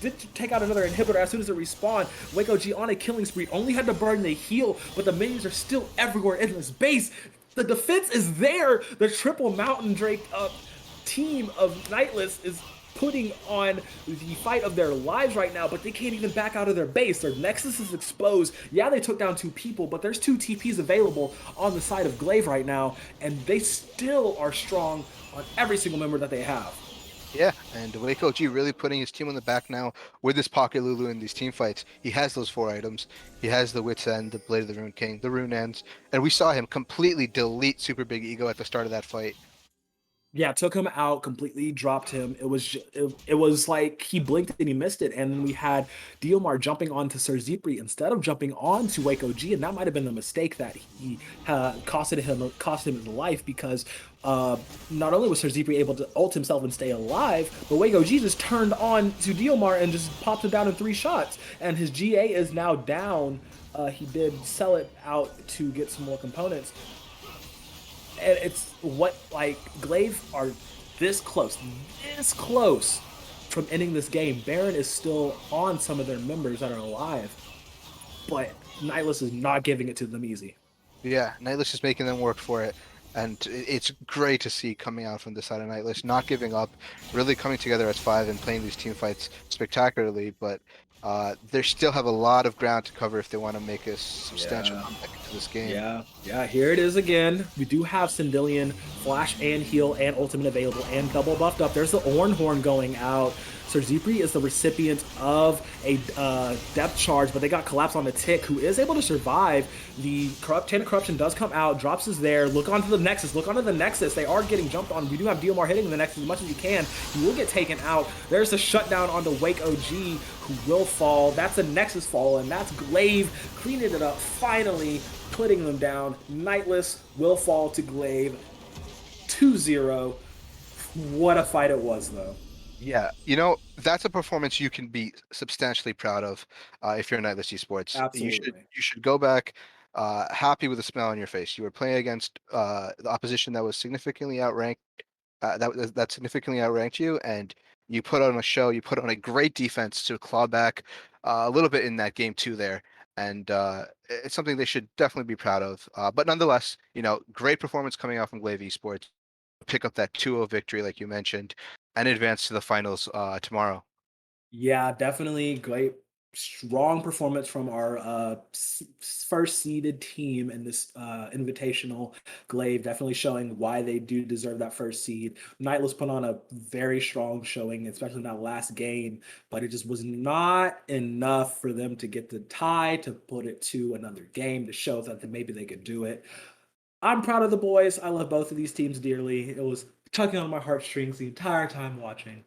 did take out another inhibitor as soon as it respawned. Waco G on a killing spree. Only had to burn the heal, but the minions are still everywhere in this base. The defense is there. The triple Mountain Drake team of Nightless is putting on the fight of their lives right now, but they can't even back out of their base. Their Nexus is exposed. Yeah, they took down 2 people, but there's 2 TPs available on the side of Glaive right now, and they still are strong on every single member that they have. Yeah, and Waco G really putting his team on the back now with this Pocket Lulu in these team fights. He has those 4 items. He has the Wit's End, the Blade of the Rune King, the Rune Ends, and we saw him completely delete Super Big Ego at the start of that fight. Yeah, took him out, completely dropped him. It was like he blinked and he missed it. And then we had Diomar jumping onto Sir Zipri instead of jumping on to Waco G, and that might have been the mistake that he cost him his life because not only was Sir Zipri able to ult himself and stay alive, but Waco G just turned on to Diomar and just popped him down in 3 shots. And his GA is now down. He did sell it out to get some more components, and it's what, like, Glaive are this close from ending this game. Baron is still on some of their members that are alive, but Nightless is not giving it to them easy. Yeah, Nightless is making them work for it. And it's great to see coming out from the side of Nightless, not giving up, really coming together as 5 and playing these team fights spectacularly. But they still have a lot of ground to cover if they want to make a substantial Yeah. comeback into this game. Yeah, here it is again. We do have Syndillion, Flash and Heal and Ultimate available and double buffed up. There's the Orn Horn going out. Sir Zipri is the recipient of a depth charge, but they got collapsed on the Tick, who is able to survive. The Chain of Corruption does come out, drops is there. Look onto the Nexus. Look onto the Nexus. They are getting jumped on. We do have Diomar hitting the Nexus as much as he can. He will get taken out. There's a shutdown onto Wake OG, who will fall. That's a Nexus fall, and that's Glaive cleaning it up, finally putting them down. Nightless will fall to Glaive 2-0. What a fight it was, though. Yeah, that's a performance you can be substantially proud of if you're Nightless Esports. Absolutely. You should go back happy with a smile on your face. You were playing against the opposition that was significantly outranked, that significantly outranked you, and you put on a show. You put on a great defense to claw back a little bit in that game too there, and it's something they should definitely be proud of. But nonetheless, great performance coming out from Glaive Esports. Pick up that 2-0 victory, like you mentioned, and advance to the finals tomorrow. Yeah, definitely great, strong performance from our first seeded team in this invitational. Glaive definitely showing why they do deserve that first seed. Nightless put on a very strong showing, especially in that last game, but it just was not enough for them to get the tie to put it to another game to show that maybe they could do it. I'm proud of the boys. I love both of these teams dearly. It was tugging on my heartstrings the entire time watching.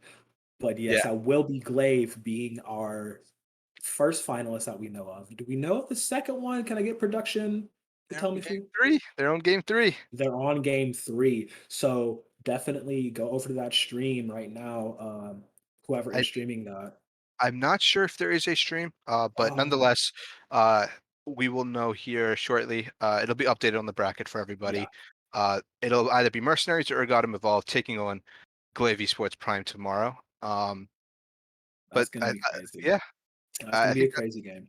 But yes, Yeah, I will be Glaive being our first finalist that we know of. Do we know of the second one? Can I get production to they're tell on me game if three. They're on game 3. they're on game 3? So definitely go over to that stream right now. Whoever I is streaming that. I'm not sure if there is a stream, but Oh, nonetheless, uh, we will know here shortly. It'll be updated on the bracket for yeah, everybody. It'll either be Mercenaries or Ergotum Evolve taking on Glaive Esports Prime tomorrow. But that's gonna be crazy. yeah, That's I gonna I be a think that crazy game.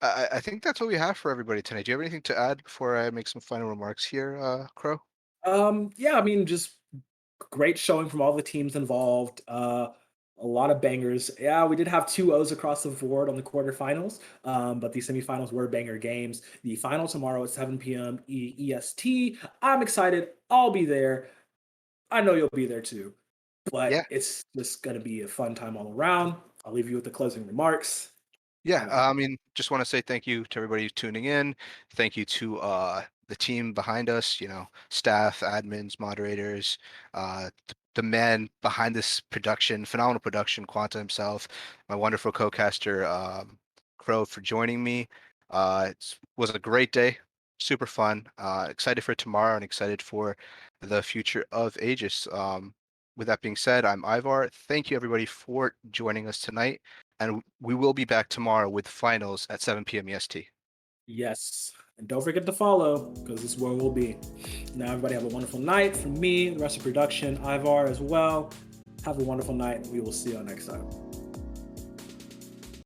I think that's what we have for everybody tonight. Do you have anything to add before I make some final remarks here, Crow? Yeah, I mean, just great showing from all the teams involved. A lot of bangers. Yeah, we did have 2 O's across the board on the quarterfinals, but the semifinals were banger games. The final tomorrow at 7 p.m. EST. I'm excited. I'll be there. I know you'll be there too. Yeah. But it's just going to be a fun time all around. I'll leave you with the closing remarks. Yeah, Have at I it. mean, just want to say thank you to everybody who's tuning in. Thank you to the team behind us, staff, admins, moderators, the man behind this production, phenomenal production, Quanta himself, my wonderful co-caster, Crow, for joining me. It was a great day, super fun. Excited for tomorrow and excited for the future of Aegis. With that being said, I'm Ivar. Thank you everybody for joining us tonight. and we will be back tomorrow with finals at 7 p.m. EST. Yes. And don't forget to follow, because this is where we'll be. Now, everybody have a wonderful night. From me, the rest of production, Ivar as well. Have a wonderful night. We will see you all next time.